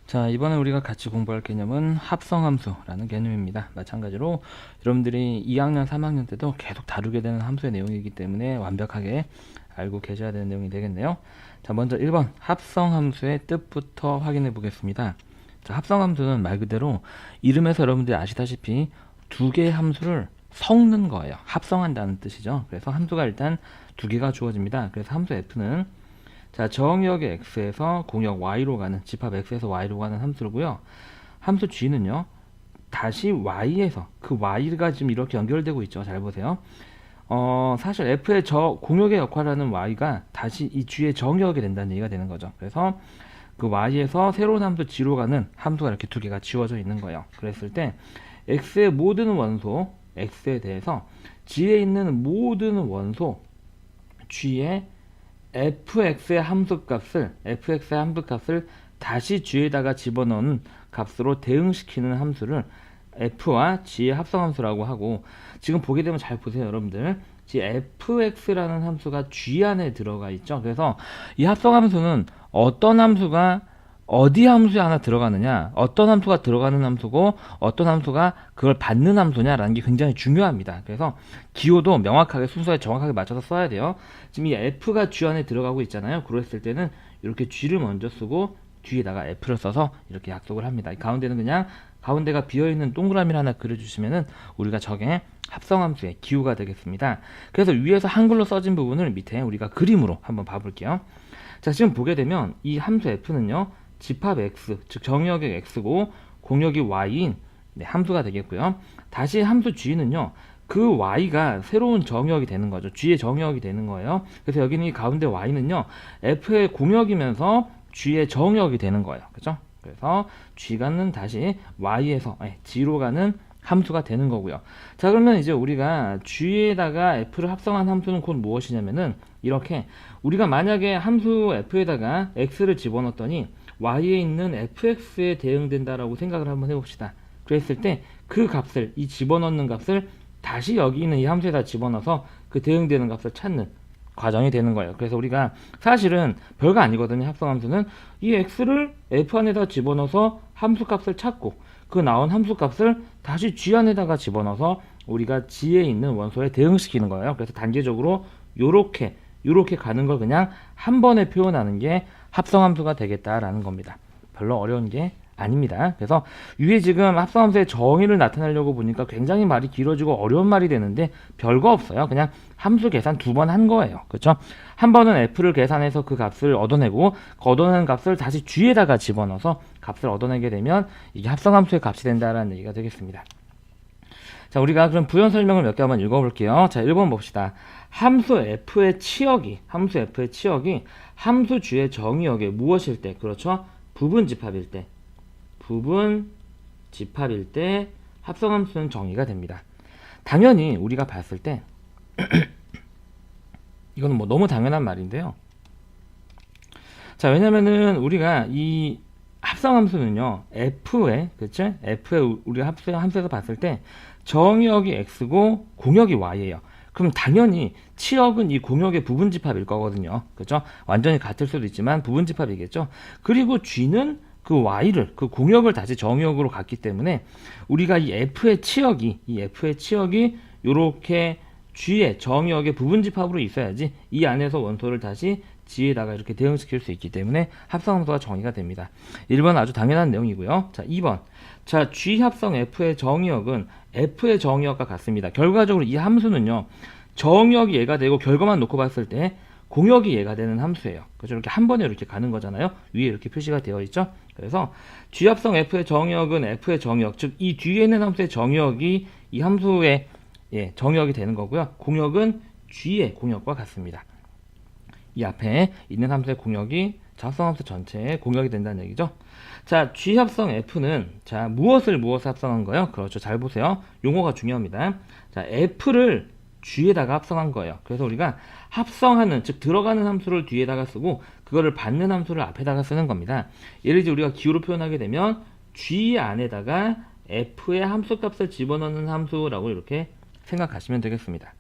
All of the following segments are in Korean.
자, 이번에 우리가 같이 공부할 개념은 합성함수라는 개념입니다. 마찬가지로 여러분들이 2학년, 3학년 때도 계속 다루게 되는 함수의 내용이기 때문에 완벽하게 알고 계셔야 되는 내용이 되겠네요. 자, 먼저 1번 합성함수의 뜻부터 확인해 보겠습니다. 자, 합성함수는 말 그대로 이름에서 여러분들이 아시다시피 두 개의 함수를 섞는 거예요. 합성한다는 뜻이죠. 그래서 함수가 일단 두 개가 주어집니다. 그래서 함수 f는 자, 정역의 x에서 공역 y로 가는 집합 x에서 y로 가는 함수고요. 함수 g는요. 다시 y에서 그 y가 지금 이렇게 연결되고 있죠. 잘 보세요. 사실 f의 공역의 역할을 하는 y가 다시 이 g의 정역이 된다는 얘기가 되는 거죠. 그래서 그 y에서 새로운 함수 g로 가는 함수가 이렇게 두 개가 지워져 있는 거예요. 그랬을 때 x의 모든 원소 x에 대해서 g에 있는 모든 원소 g의 fx의 함수값을 다시 g에다가 집어넣은 값으로 대응시키는 함수를 f와 g의 합성함수라고 하고, 지금 보게 되면 잘 보세요 여러분들. fx라는 함수가 g 안에 들어가 있죠. 그래서 이 합성함수는 어떤 함수가 어디 함수에 하나 들어가느냐, 어떤 함수가 들어가는 함수고 어떤 함수가 그걸 받는 함수냐라는 게 굉장히 중요합니다. 그래서 기호도 명확하게 순서에 정확하게 맞춰서 써야 돼요. 지금 이 f가 g 안에 들어가고 있잖아요. 그랬을 때는 이렇게 g를 먼저 쓰고 뒤에다가 f를 써서 이렇게 약속을 합니다. 이 가운데는 그냥 가운데가 비어있는 동그라미를 하나 그려주시면은 우리가 저게 합성함수의 기호가 되겠습니다. 그래서 위에서 한글로 써진 부분을 밑에 우리가 그림으로 한번 봐볼게요. 자, 지금 보게 되면 이 함수 f는요, 집합 x, 즉 정역의 x고 공역이 y인 함수가 되겠고요. 다시 함수 g는요, 그 y가 새로운 정역이 되는 거죠. g의 정역이 되는 거예요. 그래서 여기는 이 가운데 y는요, f의 공역이면서 g의 정역이 되는 거예요. 그죠? 그래서 g가는 다시 y에서 g로 가는 함수가 되는 거고요. 자, 그러면 이제 우리가 g에다가 f를 합성한 함수는 곧 무엇이냐면은, 이렇게 우리가 만약에 함수 f에다가 x를 집어넣었더니 y에 있는 fx에 대응된다라고 생각을 한번 해봅시다. 그랬을 때 그 값을, 이 집어넣는 값을 다시 여기 있는 이 함수에다 집어넣어서 그 대응되는 값을 찾는 과정이 되는 거예요. 그래서 우리가 사실은 별거 아니거든요. 합성함수는 이 x를 f 안에다 집어넣어서 함수값을 찾고 그 나온 함수값을 다시 g 안에다가 집어넣어서 우리가 g에 있는 원소에 대응시키는 거예요. 그래서 단계적으로 요렇게 가는 걸 그냥 한 번에 표현하는 게 합성함수가 되겠다라는 겁니다. 별로 어려운 게 아닙니다. 그래서 위에 지금 합성함수의 정의를 나타내려고 보니까 굉장히 말이 길어지고 어려운 말이 되는데 별거 없어요. 그냥 함수 계산 두 번 한 거예요. 그렇죠? 한 번은 f를 계산해서 그 값을 얻어내고 그 얻어낸 값을 다시 g에다가 집어넣어서 값을 얻어내게 되면 이게 합성함수의 값이 된다라는 얘기가 되겠습니다. 자, 우리가 그럼 부연 설명을 몇 개 한번 읽어볼게요. 자, 1번 봅시다. 함수 f의 치역이 함수 g의 정의역에 무엇일 때, 그렇죠? 부분 집합일 때 합성함수는 정의가 됩니다. 당연히 우리가 봤을 때 이거는 뭐 너무 당연한 말인데요. 자, 왜냐면은 우리가 이 합성함수는요, 그쵸? f의 우리가 함수에서 봤을 때 정의역이 x고 공역이 y예요. 그럼 당연히 치역은 이 공역의 부분집합일 거거든요. 그죠? 완전히 같을 수도 있지만 부분집합이겠죠. 그리고 g는 그 y를, 그 공역을 다시 정의역으로 갔기 때문에 우리가 이 f의 치역이 요렇게 g의 정의역의 부분집합으로 있어야지 이 안에서 원소를 다시 g에다가 이렇게 대응시킬 수 있기 때문에 합성함수가 정의가 됩니다. 1번 아주 당연한 내용이고요. 자, 2번. 자, g 합성 f의 정의역은 f의 정의역과 같습니다. 결과적으로 이 함수는요, 정의역이 얘가 되고 결과만 놓고 봤을 때 공역이 얘가 되는 함수예요. 그래서 이렇게 한 번에 이렇게 가는 거잖아요. 위에 이렇게 표시가 되어 있죠. 그래서 g 합성 f의 정의역은 f의 정의역, 즉 이 뒤에 있는 함수의 정의역이 이 함수의 정의역이 되는 거고요. 공역은 g의 공역과 같습니다. 이 앞에 있는 함수의 공역이 합성함수 전체의 공역이 된다는 얘기죠. 자, g 합성 f는 자, 무엇을 합성한 거예요? 그렇죠. 잘 보세요. 용어가 중요합니다. 자, f를 g에다가 합성한 거예요. 그래서 우리가 합성하는, 즉 들어가는 함수를 뒤에다가 쓰고 그거를 받는 함수를 앞에다가 쓰는 겁니다. 예를 들어 우리가 기호로 표현하게 되면 g 안에다가 f의 함수값을 집어넣는 함수라고 이렇게 생각하시면 되겠습니다.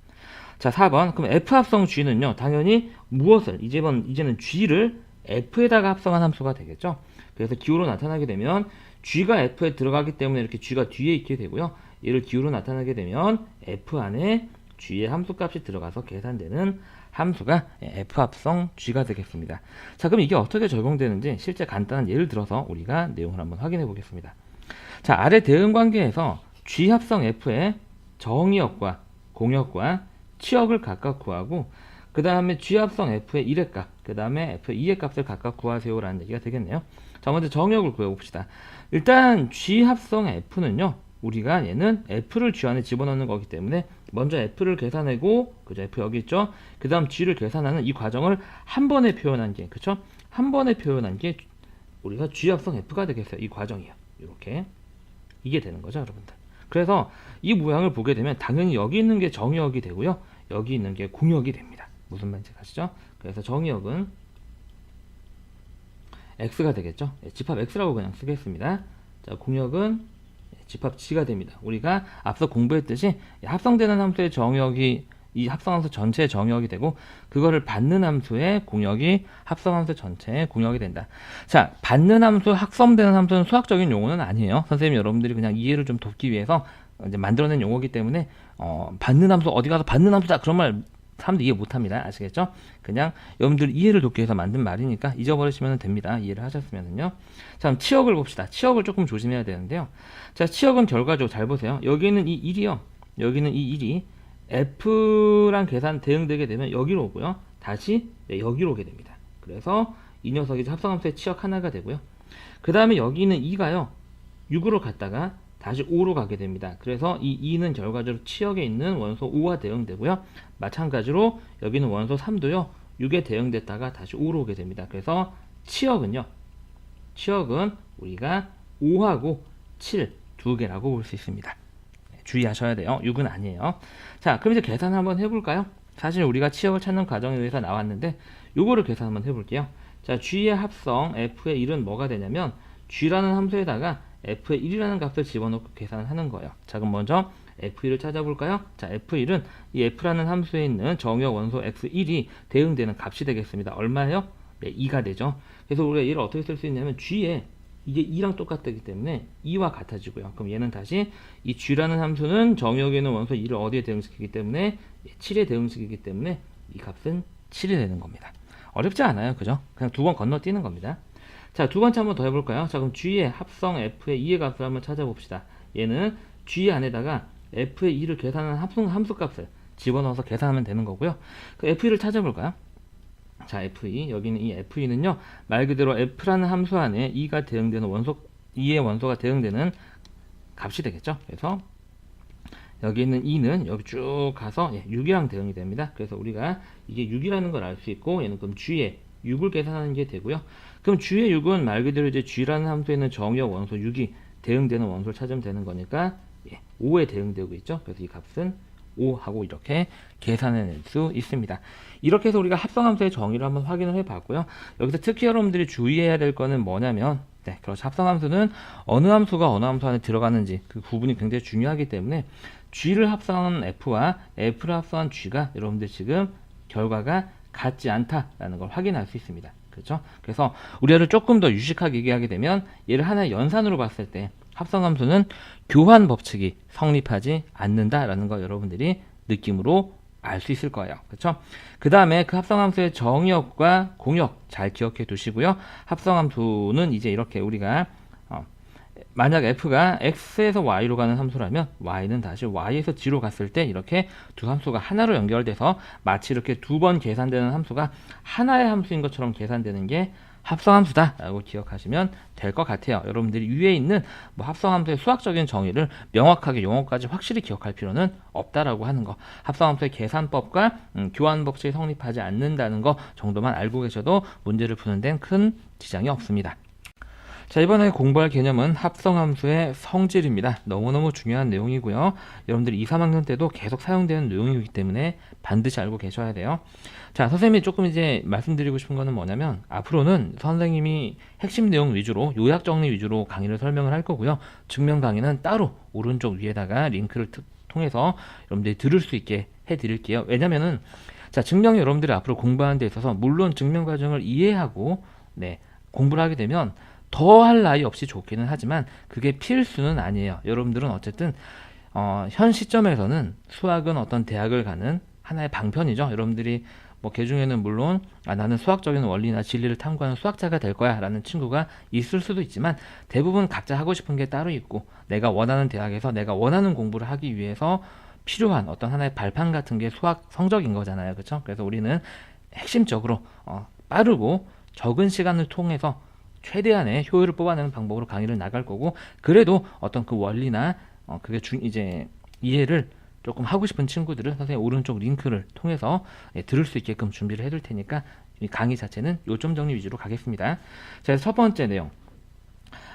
자, 4번. 그럼 f 합성 g는요, 당연히 무엇을, 이제는 g를 f에다가 합성한 함수가 되겠죠. 그래서 기호로 나타나게 되면 G가 F에 들어가기 때문에 이렇게 G가 뒤에 있게 되고요. 얘를 기호로 나타나게 되면 F 안에 G의 함수값이 들어가서 계산되는 함수가 F 합성 G가 되겠습니다. 자, 그럼 이게 어떻게 적용되는지 실제 간단한 예를 들어서 우리가 내용을 한번 확인해 보겠습니다. 자, 아래 대응 관계에서 G 합성 F의 정의역과 공역과 치역을 각각 구하고 그 다음에 G 합성 F의 1의 값, 그 다음에 F의 2의 값을 각각 구하세요 라는 얘기가 되겠네요. 자, 먼저 정의역을 구해봅시다. 일단 G 합성 F는요, 우리가 얘는 F를 G 안에 집어넣는 거기 때문에 먼저 F를 계산하고, 그죠? F 여기 있죠? 그 다음 G를 계산하는 이 과정을 한 번에 표현한 게, 그쵸? 한 번에 표현한 게 우리가 G 합성 F가 되겠어요. 이 과정이요. 이렇게. 이게 되는 거죠, 여러분들. 그래서 이 모양을 보게 되면 당연히 여기 있는 게 정의역이 되고요. 여기 있는 게 공역이 됩니다. 무슨 말인지 아시죠? 그래서 정의역은 X가 되겠죠? 집합 X라고 그냥 쓰겠습니다. 자, 공역은 집합 G가 됩니다. 우리가 앞서 공부했듯이 합성되는 함수의 정의역이 이 합성함수 전체의 정의역이 되고 그거를 받는 함수의 공역이 합성함수 전체의 공역이 된다. 자, 받는 함수, 합성되는 함수는 수학적인 용어는 아니에요. 선생님 여러분들이 그냥 이해를 좀 돕기 위해서 이제 만들어낸 용어이기 때문에 받는 함수 어디 가서 받는 함수다 그런 말 사람들 이해 못합니다. 아시겠죠? 그냥 여러분들 이해를 돕기 위해서 만든 말이니까 잊어버리시면 됩니다. 이해를 하셨으면요. 자, 그럼 치역을 봅시다. 치역을 조금 조심해야 되는데요. 자, 치역은 결과적으로 잘 보세요. 여기는 이 1이요. 여기는 이 1이 F랑 계산 대응되게 되면 여기로 오고요. 다시 여기로 오게 됩니다. 그래서 이 녀석이 합성함수의 치역 하나가 되고요. 그 다음에 여기는 2가요. 6으로 갔다가 다시 5로 가게 됩니다. 그래서 이 2는 결과적으로 치역에 있는 원소 5와 대응되고요. 마찬가지로 여기는 원소 3도요. 6에 대응됐다가 다시 5로 오게 됩니다. 그래서 치역은요. 치역은 우리가 5하고 7 두 개라고 볼 수 있습니다. 주의하셔야 돼요. 6은 아니에요. 자, 그럼 이제 계산 한번 해볼까요? 사실 우리가 치역을 찾는 과정에 의해서 나왔는데 요거를 계산 한번 해볼게요. 자, G의 합성 F의 1은 뭐가 되냐면 G라는 함수에다가 F의 1이라는 값을 집어넣고 계산을 하는 거예요. 자, 그럼 먼저 F1을 찾아볼까요? 자, F1은 이 F라는 함수에 있는 정의역 원소 X1이 대응되는 값이 되겠습니다. 얼마예요? 네, 2가 되죠. 그래서 우리가 얘를 어떻게 쓸 수 있냐면 G에 이게 2랑 똑같기 때문에 2와 같아지고요. 그럼 얘는 다시 이 G라는 함수는 정의역에 있는 원소 2를 어디에 대응시키기 때문에 7에 대응시키기 때문에 이 값은 7이 되는 겁니다. 어렵지 않아요. 그죠? 그냥 두 번 건너뛰는 겁니다. 자, 두 번째 한번 더 해볼까요? 자, 그럼 G의 합성 F의 2의 값을 한번 찾아봅시다. 얘는 G 안에다가 F의 2를 계산하는 함수 값을 집어넣어서 계산하면 되는 거고요. 그 F2를 찾아볼까요? 자, F2 여기는 이 F2는요 말 그대로 F라는 함수 안에 2가 대응되는 원소 2의 원소가 대응되는 값이 되겠죠. 그래서 여기 있는 2는 여기 쭉 가서 6이랑 대응이 됩니다. 그래서 우리가 이게 6이라는 걸 알 수 있고 얘는 그럼 G의 6을 계산하는 게 되고요. 그럼 G의 6은 말 그대로 이제 G라는 함수에 있는 정의역 원소 6이 대응되는 원소를 찾으면 되는 거니까 5에 대응되고 있죠. 그래서 이 값은 5하고 이렇게 계산해낼 수 있습니다. 이렇게 해서 우리가 합성함수의 정의를 한번 확인을 해봤고요. 여기서 특히 여러분들이 주의해야 될 거는 뭐냐면 그렇죠. 합성함수는 어느 함수가 어느 함수 안에 들어가는지 그 구분이 굉장히 중요하기 때문에 G를 합성한 F와 F를 합성한 G가 여러분들 지금 결과가 같지 않다라는 걸 확인할 수 있습니다. 그렇죠? 그래서 우리를 조금 더 유식하게 얘기하게 되면 얘를 하나의 연산으로 봤을 때 합성함수는 교환 법칙이 성립하지 않는다라는 거 여러분들이 느낌으로 알 수 있을 거예요. 그렇죠? 그 다음에 그 합성함수의 정의역과 공역 잘 기억해 두시고요. 합성함수는 이제 이렇게 우리가 만약 f가 x에서 y로 가는 함수라면 y는 다시 y에서 g로 갔을 때 이렇게 두 함수가 하나로 연결돼서 마치 이렇게 두 번 계산되는 함수가 하나의 함수인 것처럼 계산되는 게 합성함수다 라고 기억하시면 될 것 같아요. 여러분들이 위에 있는 합성함수의 수학적인 정의를 명확하게 용어까지 확실히 기억할 필요는 없다라고 하는 거, 합성함수의 계산법과 교환법칙이 성립하지 않는다는 거 정도만 알고 계셔도 문제를 푸는 데는 큰 지장이 없습니다. 자, 이번에 공부할 개념은 합성함수의 성질입니다. 너무너무 중요한 내용이고요. 여러분들이 2, 3학년 때도 계속 사용되는 내용이기 때문에 반드시 알고 계셔야 돼요. 자, 선생님이 조금 이제 말씀드리고 싶은 거는 뭐냐면 앞으로는 선생님이 핵심 내용 위주로 요약 정리 위주로 강의를 설명을 할 거고요. 증명 강의는 따로 오른쪽 위에다가 링크를 통해서 여러분들이 들을 수 있게 해드릴게요. 왜냐면은 자, 증명이 여러분들이 앞으로 공부하는 데 있어서 물론 증명 과정을 이해하고 공부를 하게 되면 더할 나위 없이 좋기는 하지만 그게 필수는 아니에요. 여러분들은 어쨌든 현 시점에서는 수학은 어떤 대학을 가는 하나의 방편이죠. 여러분들이 뭐 개중에는 물론 나는 수학적인 원리나 진리를 탐구하는 수학자가 될 거야 라는 친구가 있을 수도 있지만 대부분 각자 하고 싶은 게 따로 있고 내가 원하는 대학에서 내가 원하는 공부를 하기 위해서 필요한 어떤 하나의 발판 같은 게 수학 성적인 거잖아요. 그렇죠? 그래서 우리는 핵심적으로 빠르고 적은 시간을 통해서 최대한의 효율을 뽑아내는 방법으로 강의를 나갈 거고 그래도 어떤 그 원리나 그게 이제 이해를 조금 하고 싶은 친구들은 선생님 오른쪽 링크를 통해서 들을 수 있게끔 준비를 해둘 테니까 이 강의 자체는 요점 정리 위주로 가겠습니다. 자, 첫 번째 내용.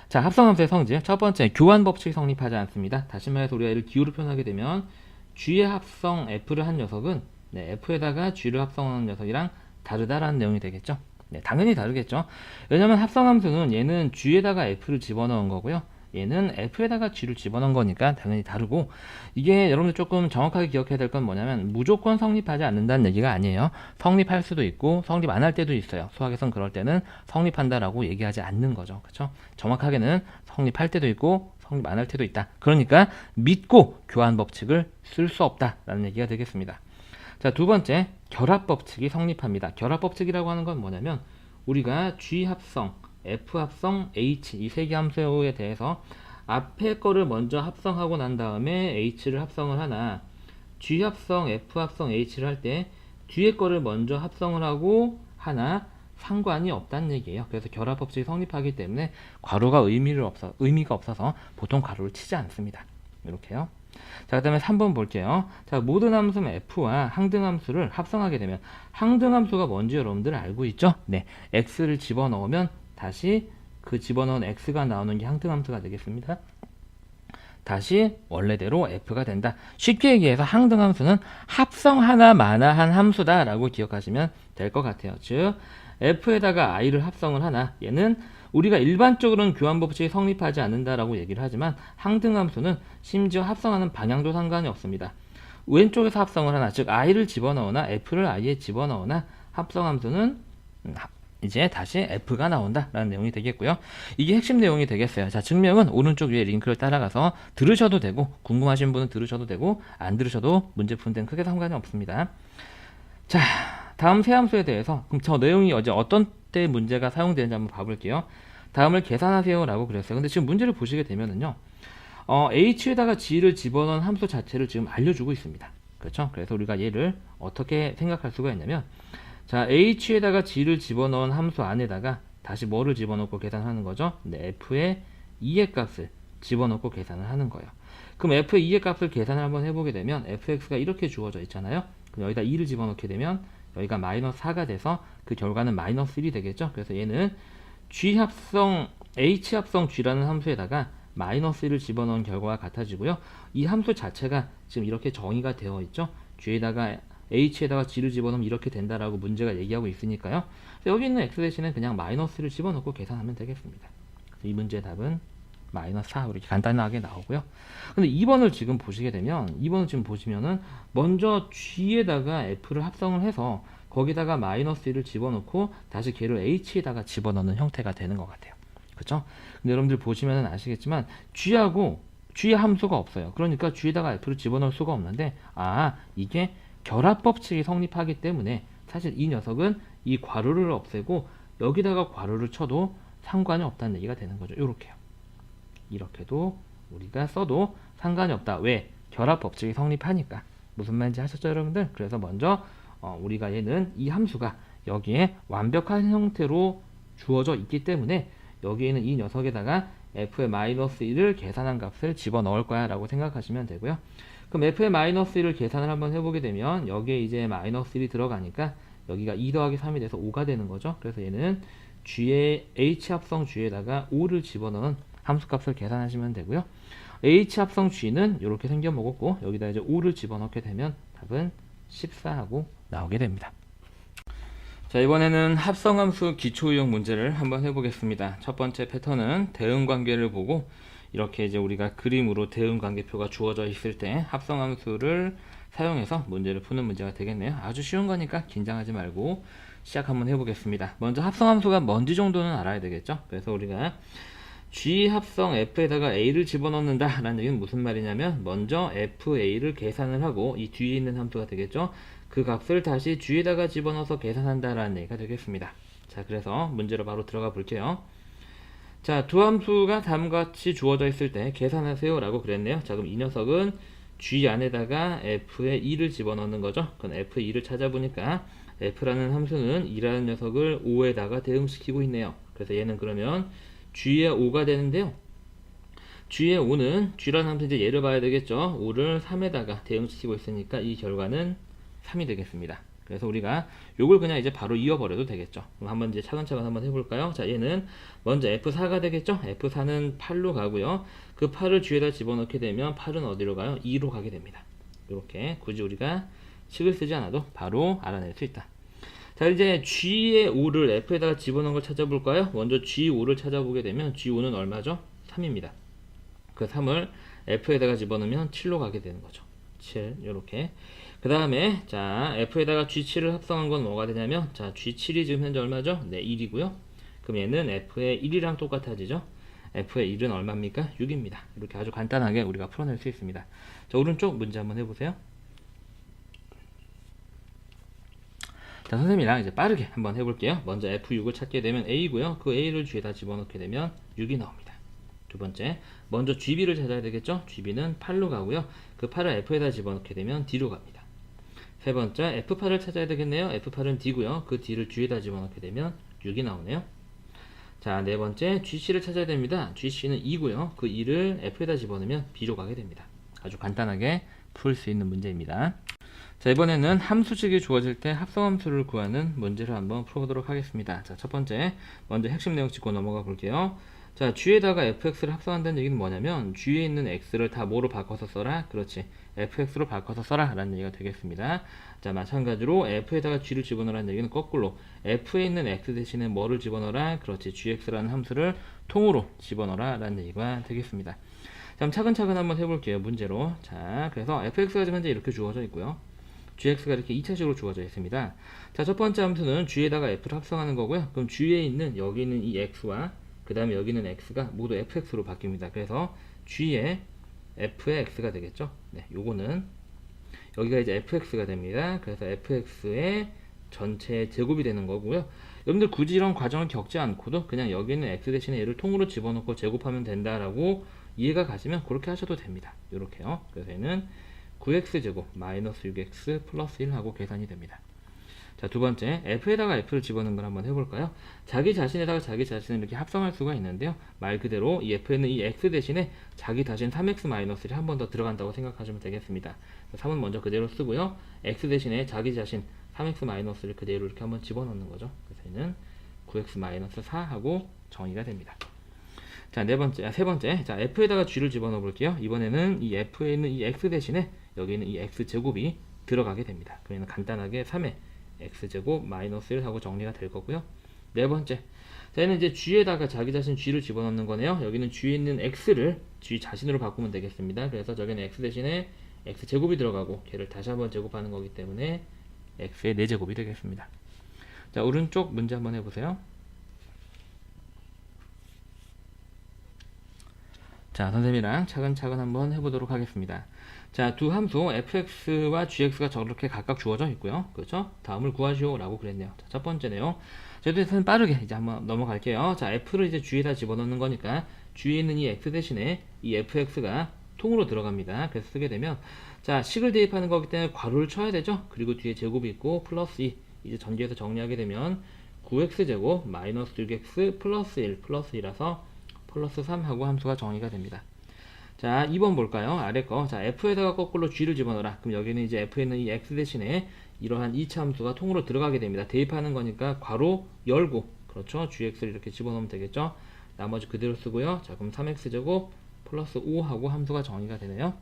자, 합성함수의 성질. 첫 번째, 교환 법칙이 성립하지 않습니다. 다시 말해서 우리가 얘를 기호로 표현하게 되면 G의 합성 F를 한 녀석은 F에다가 G를 합성하는 녀석이랑 다르다라는 내용이 되겠죠. 당연히 다르겠죠. 왜냐면 합성함수는 얘는 G에다가 F를 집어넣은 거고요. 얘는 F에다가 G를 집어넣은 거니까 당연히 다르고 이게 여러분들 조금 정확하게 기억해야 될 건 뭐냐면 무조건 성립하지 않는다는 얘기가 아니에요. 성립할 수도 있고 성립 안 할 때도 있어요. 수학에선 그럴 때는 성립한다라고 얘기하지 않는 거죠. 그렇죠? 정확하게는 성립할 때도 있고 성립 안 할 때도 있다. 그러니까 믿고 교환 법칙을 쓸 수 없다라는 얘기가 되겠습니다. 자, 두 번째, 결합 법칙이 성립합니다. 결합 법칙이라고 하는 건 뭐냐면 우리가 G 합성, F 합성, H 이 세 개 함수에 대해서 앞에 거를 먼저 합성하고 난 다음에 H를 합성을 하나 G 합성, F 합성, H를 할 때 뒤에 거를 먼저 합성을 하고 하나 상관이 없다는 얘기예요. 그래서 결합 법칙이 성립하기 때문에 괄호가 의미가 없어서 보통 괄호를 치지 않습니다. 이렇게요. 자, 그 다음에 3번 볼게요. 자, 모든 함수 F와 항등함수를 합성하게 되면 항등함수가 뭔지 여러분들 알고 있죠? 네, X를 집어넣으면 다시 그 집어넣은 X가 나오는 게 항등함수가 되겠습니다. 다시 원래대로 F가 된다. 쉽게 얘기해서 항등함수는 합성하나 마나한 함수다 라고 기억하시면 될 것 같아요. 즉 F에다가 I를 합성을 하나 얘는 우리가 일반적으로는 교환법칙이 성립하지 않는다라고 얘기를 하지만 항등함수는 심지어 합성하는 방향도 상관이 없습니다. 왼쪽에서 합성을 하나, 즉 I를 집어넣으나 F를 I에 집어넣으나 합성함수는 이제 다시 F가 나온다라는 내용이 되겠고요. 이게 핵심 내용이 되겠어요. 자, 증명은 오른쪽 위에 링크를 따라가서 들으셔도 되고 궁금하신 분은 들으셔도 되고 안 들으셔도 문제 푸는 데는 크게 상관이 없습니다. 자, 다음 세 함수에 대해서 그럼 저 내용이 어떤 때 문제가 사용되는지 한번 봐볼게요. 다음을 계산하세요 라고 그랬어요. 근데 지금 문제를 보시게 되면은요 H에다가 G를 집어넣은 함수 자체를 지금 알려주고 있습니다. 그렇죠? 그래서 우리가 얘를 어떻게 생각할 수가 있냐면 자, H에다가 G를 집어넣은 함수 안에다가 다시 뭐를 집어넣고 계산하는 거죠? 네, F의 2의 값을 집어넣고 계산을 하는 거예요. 그럼 F의 2의 값을 계산을 한번 해보게 되면 Fx가 이렇게 주어져 있잖아요. 그럼 여기다 2를 집어넣게 되면 여기가 마이너스 4가 돼서 그 결과는 마이너스 1이 되겠죠. 그래서 얘는 G 합성 H 합성 G라는 함수에다가 마이너스 1을 집어넣은 결과가 같아지고요. 이 함수 자체가 지금 이렇게 정의가 되어 있죠. G에다가 H에다가 G를 집어넣으면 이렇게 된다라고 문제가 얘기하고 있으니까요. 여기 있는 X 대신에 그냥 마이너스를 집어넣고 계산하면 되겠습니다. 이 문제의 답은 마이너스 4 이렇게 간단하게 나오고요. 근데 2번을 지금 보시게 되면 2번을 지금 보시면은 먼저 G에다가 F를 합성을 해서 거기다가 마이너스 1을 집어넣고 다시 걔를 H에다가 집어넣는 형태가 되는 것 같아요. 그렇죠? 근데 여러분들 보시면은 아시겠지만 G 함수가 없어요. 그러니까 G에다가 F를 집어넣을 수가 없는데 이게 결합 법칙이 성립하기 때문에 사실 이 녀석은 이 괄호를 없애고 여기다가 괄호를 쳐도 상관이 없다는 얘기가 되는 거죠. 요렇게요. 이렇게도 우리가 써도 상관이 없다. 왜? 결합 법칙이 성립하니까. 무슨 말인지 하셨죠, 여러분들? 그래서 먼저 우리가 얘는 이 함수가 여기에 완벽한 형태로 주어져 있기 때문에 여기에는 이 녀석에다가 f의 마이너스 1을 계산한 값을 집어넣을 거야 라고 생각하시면 되고요. 그럼 f의 마이너스 1을 계산을 한번 해보게 되면 여기에 이제 마이너스 1이 들어가니까 여기가 2 더하기 3이 돼서 5가 되는 거죠. 그래서 얘는 G의 H 합성 G에다가 5를 집어넣은 함수값을 계산하시면 되고요. H 합성 G는 이렇게 생겨 먹었고 여기다 이제 5를 집어넣게 되면 답은 14하고 나오게 됩니다. 자, 이번에는 합성함수 기초유형 문제를 한번 해보겠습니다. 첫 번째 패턴은 대응관계를 보고 이렇게 이제 우리가 그림으로 대응관계표가 주어져 있을 때 합성함수를 사용해서 문제를 푸는 문제가 되겠네요. 아주 쉬운 거니까 긴장하지 말고 시작 한번 해보겠습니다. 먼저 합성함수가 뭔지 정도는 알아야 되겠죠. 그래서 우리가 G 합성 F에다가 A를 집어넣는다 라는 얘기는 무슨 말이냐면, 먼저 FA를 계산을 하고 이 뒤에 있는 함수가 되겠죠. 그 값을 다시 G에다가 집어넣어서 계산한다 라는 얘기가 되겠습니다. 자, 그래서 문제로 바로 들어가 볼게요. 자, 두 함수가 다음과 같이 주어져 있을 때 계산하세요 라고 그랬네요. 자, 그럼 이 녀석은 G 안에다가 F의 2를 집어넣는 거죠. 그럼 F의 2를 찾아보니까 F라는 함수는 2라는 녀석을 5에다가 대응시키고 있네요. 그래서 얘는 그러면 G의 5가 되는데요. G의 5는 G라는 함수 이제 얘를 봐야 되겠죠. 5를 3에다가 대응시키고 있으니까 이 결과는 3이 되겠습니다. 그래서 우리가 요걸 그냥 이제 바로 이어버려도 되겠죠. 그럼 한번 이제 차근차근 한번 해볼까요? 자, 얘는 먼저 F4가 되겠죠. F4는 8로 가고요. 그 8을 G에다 집어넣게 되면 8은 어디로 가요? 2로 가게 됩니다. 이렇게 굳이 우리가 식을 쓰지 않아도 바로 알아낼 수 있다. 자, 이제 G의 5를 F에다가 집어넣은 걸 찾아볼까요? 먼저 G5를 찾아보게 되면 G5는 얼마죠? 3입니다. 그 3을 F에다가 집어넣으면 7로 가게 되는 거죠. 7, 요렇게. 그 다음에, 자, F에다가 G7을 합성한 건 뭐가 되냐면, 자, G7이 지금 현재 얼마죠? 네, 1이고요. 그럼 얘는 F의 1이랑 똑같아지죠? F의 1은 얼마입니까? 6입니다. 이렇게 아주 간단하게 우리가 풀어낼 수 있습니다. 자, 오른쪽 문제 한번 해보세요. 자, 선생님이랑 이제 빠르게 한번 해볼게요. 먼저 F6을 찾게 되면 A고요. 그 A를 G에다 집어넣게 되면 6이 나옵니다. 두 번째, 먼저 GB를 찾아야 되겠죠? GB는 8로 가고요. 그 8을 F에다 집어넣게 되면 D로 갑니다. 세 번째, F8을 찾아야 되겠네요. F8은 D고요. 그 D를 G에다 집어넣게 되면 6이 나오네요. 자, 네 번째, GC를 찾아야 됩니다. GC는 2고요. 그 2를 F에다 집어넣으면 B로 가게 됩니다. 아주 간단하게 풀 수 있는 문제입니다. 자, 이번에는 함수식이 주어질 때 합성함수를 구하는 문제를 한번 풀어보도록 하겠습니다. 자, 첫 번째, 먼저 핵심 내용 짚고 넘어가 볼게요. 자, G에다가 fx를 합성한다는 얘기는 뭐냐면, G에 있는 x를 다 뭐로 바꿔서 써라? 그렇지, fx로 바꿔서 써라 라는 얘기가 되겠습니다. 자, 마찬가지로 f에다가 g를 집어넣으라는 얘기는 거꾸로 f에 있는 x 대신에 뭐를 집어넣어라? 그렇지, gx라는 함수를 통으로 집어넣어라 라는 얘기가 되겠습니다. 자, 그럼 차근차근 한번 해볼게요. 문제로. 자, 그래서 fx가 지금 현재 이렇게 주어져 있고요. gx가 이렇게 2차식으로 주어져 있습니다. 자, 첫 번째 함수는 g에다가 f를 합성하는 거고요. 그럼 g에 있는 여기 있는 이 x와 그 다음에 여기 있는 x가 모두 fx로 바뀝니다. 그래서 g에 f의 x가 되겠죠. 네, 요거는 여기가 이제 fx가 됩니다. 그래서 fx의 전체 제곱이 되는 거고요. 여러분들 굳이 이런 과정을 겪지 않고도 그냥 여기 있는 x 대신에 얘를 통으로 집어넣고 제곱하면 된다라고 이해가 가시면 그렇게 하셔도 됩니다. 요렇게요. 그래서 얘는 9x제곱 마이너스 6x 플러스 1 하고 계산이 됩니다. 자, 두 번째, f에다가 f를 집어넣는 걸 한번 해볼까요? 자기 자신에다가 자기 자신을 이렇게 합성할 수가 있는데요. 말 그대로 이 f에는 이 x 대신에 자기 자신 3x-1이 한 번 더 들어간다고 생각하시면 되겠습니다. 3은 먼저 그대로 쓰고요. x 대신에 자기 자신 3x-를 그대로 이렇게 한번 집어넣는 거죠. 그래서 얘는 9x-4 하고 정의가 됩니다. 자, 세 번째, 자, f에다가 g를 집어넣어 볼게요. 이번에는 이 f에 있는 이 x 대신에 여기 있는 이 x제곱이 들어가게 됩니다. 그러면 간단하게 3의 x제곱 마이너스 1 하고 정리가 될 거고요. 네 번째, 자, 얘는 이제 g에다가 자기 자신 g를 집어넣는 거네요. 여기는 g에 있는 x를 g 자신으로 바꾸면 되겠습니다. 그래서 저기는 x 대신에 x제곱이 들어가고 걔를 다시 한번 제곱하는 거기 때문에 x의 4제곱이 되겠습니다. 자, 오른쪽 문제 한번 해보세요. 자, 선생님이랑 차근차근 한번 해보도록 하겠습니다. 자, 두 함수 fx와 gx가 저렇게 각각 주어져 있고요. 그렇죠? 다음을 구하시오 라고 그랬네요. 자, 첫 번째네요. 저희도 빠르게 이제 한번 넘어갈게요. 자, f를 이제 g에다 집어넣는 거니까 g에 있는 이 x 대신에 이 fx가 통으로 들어갑니다. 그래서 쓰게 되면, 자, 식을 대입하는 거기 때문에 괄호를 쳐야 되죠. 그리고 뒤에 제곱이 있고 플러스 2, 이제 전개해서 정리하게 되면 9x제곱 마이너스 6x 플러스 1 플러스 2라서 플러스 3 하고 함수가 정의가 됩니다. 자, 2번 볼까요? 아래 거. 자, f에다가 거꾸로 g를 집어넣어라. 그럼 여기는 이제 f에 있는 이 x 대신에 이러한 2차 함수가 통으로 들어가게 됩니다. 대입하는 거니까 괄호 열고, 그렇죠? gx를 이렇게 집어넣으면 되겠죠? 나머지 그대로 쓰고요. 자, 그럼 3x제곱 플러스 5 하고 함수가 정의가 되네요.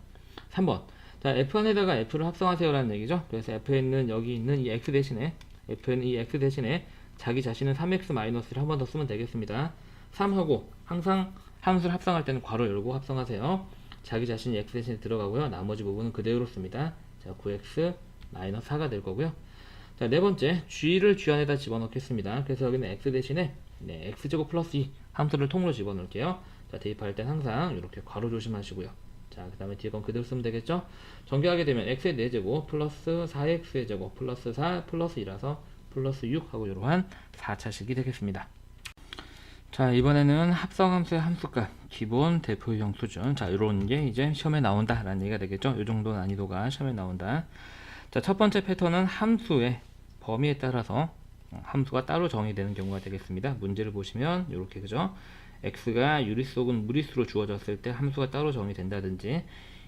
3번. 자, f1에다가 f를 합성하세요 라는 얘기죠. 그래서 f에 있는 여기 있는 이 x 대신에 f에는 이 x 대신에 자기 자신은 3x-를 한 번 더 쓰면 되겠습니다. 3하고 항상 함수를 합성할 때는 괄호 열고 합성하세요. 자기 자신이 x 대신에 들어가고요. 나머지 부분은 그대로 씁니다. 자, 9x-4가 될 거고요. 자, 네 번째, g를 g 안에다 집어넣겠습니다. 그래서 여기는 x 대신에 x제곱 플러스 2 함수를 통으로 집어넣을게요. 자, 대입할 땐 항상 이렇게 괄호 조심하시고요. 자, 그 다음에 뒤에 건 그대로 쓰면 되겠죠? 전개하게 되면 x의 4제곱 플러스 4x의 제곱 플러스 4 플러스 2라서 플러스 6 하고 이러한 4차식이 되겠습니다. 자, 이번에는 합성함수의 함수값 기본 대표형 수준. 자, 이런 게 이제 시험에 나온다 라는 얘기가 되겠죠? 이 정도 난이도가 시험에 나온다. 자, 첫 번째 패턴은 함수의 범위에 따라서 함수가 따로 정의되는 경우가 되겠습니다. 문제를 보시면 이렇게, 그죠? x가 유리수 혹은 무리수로 주어졌을 때 함수가 따로 정의된다든지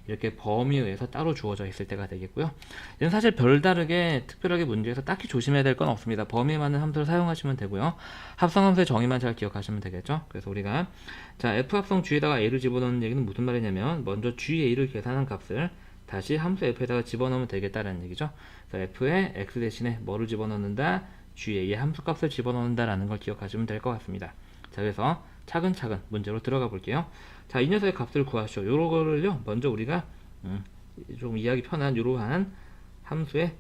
이렇게 범위에 의해서 따로 주어져 있을 때가 되겠고요. 이는 사실 별다르게 특별하게 문제에서 딱히 조심해야 될 건 없습니다. 범위에 맞는 함수를 사용하시면 되고요. 합성함수의 정의만 잘 기억하시면 되겠죠. 그래서 우리가 자, f 합성 g에다가 a를 집어넣는 얘기는 무슨 말이냐면 먼저 g a를 계산한 값을 다시 함수 f에다가 집어넣으면 되겠다라는 얘기죠. 그래서 f에 x 대신에 뭐를 집어넣는다? g a의 함수값을 집어넣는다 라는 걸 기억하시면 될 것 같습니다. 자, 그래서 차근차근 문제로 들어가 볼게요. 자, 이 녀석의 값을 구하시오. 요거를요 먼저 우리가 좀 이해하기 편한 이러한 함수의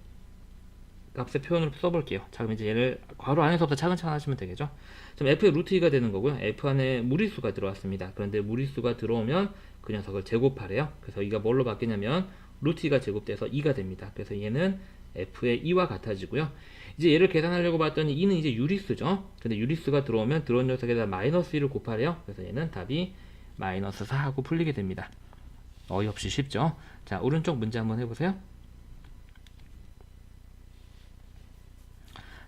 값의 표현을 써볼게요. 자, 그럼 이제 얘를 괄호 안에서부터 차근차근 하시면 되겠죠. 그럼 f의 루트 2가 되는 거고요. f 안에 무리수가 들어왔습니다. 그런데 무리수가 들어오면 그 녀석을 제곱하래요. 그래서 이가 뭘로 바뀌냐면 루트 2가 제곱돼서 2가 됩니다. 그래서 얘는 f의 2와 같아지고요. 이제 얘를 계산하려고 봤더니 2는 이제 유리수죠. 근데 유리수가 들어오면 들어온 녀석에다 마이너스 1을 곱하래요. 그래서 얘는 답이 마이너스 4 하고 풀리게 됩니다. 어이없이 쉽죠. 자, 오른쪽 문제 한번 해보세요.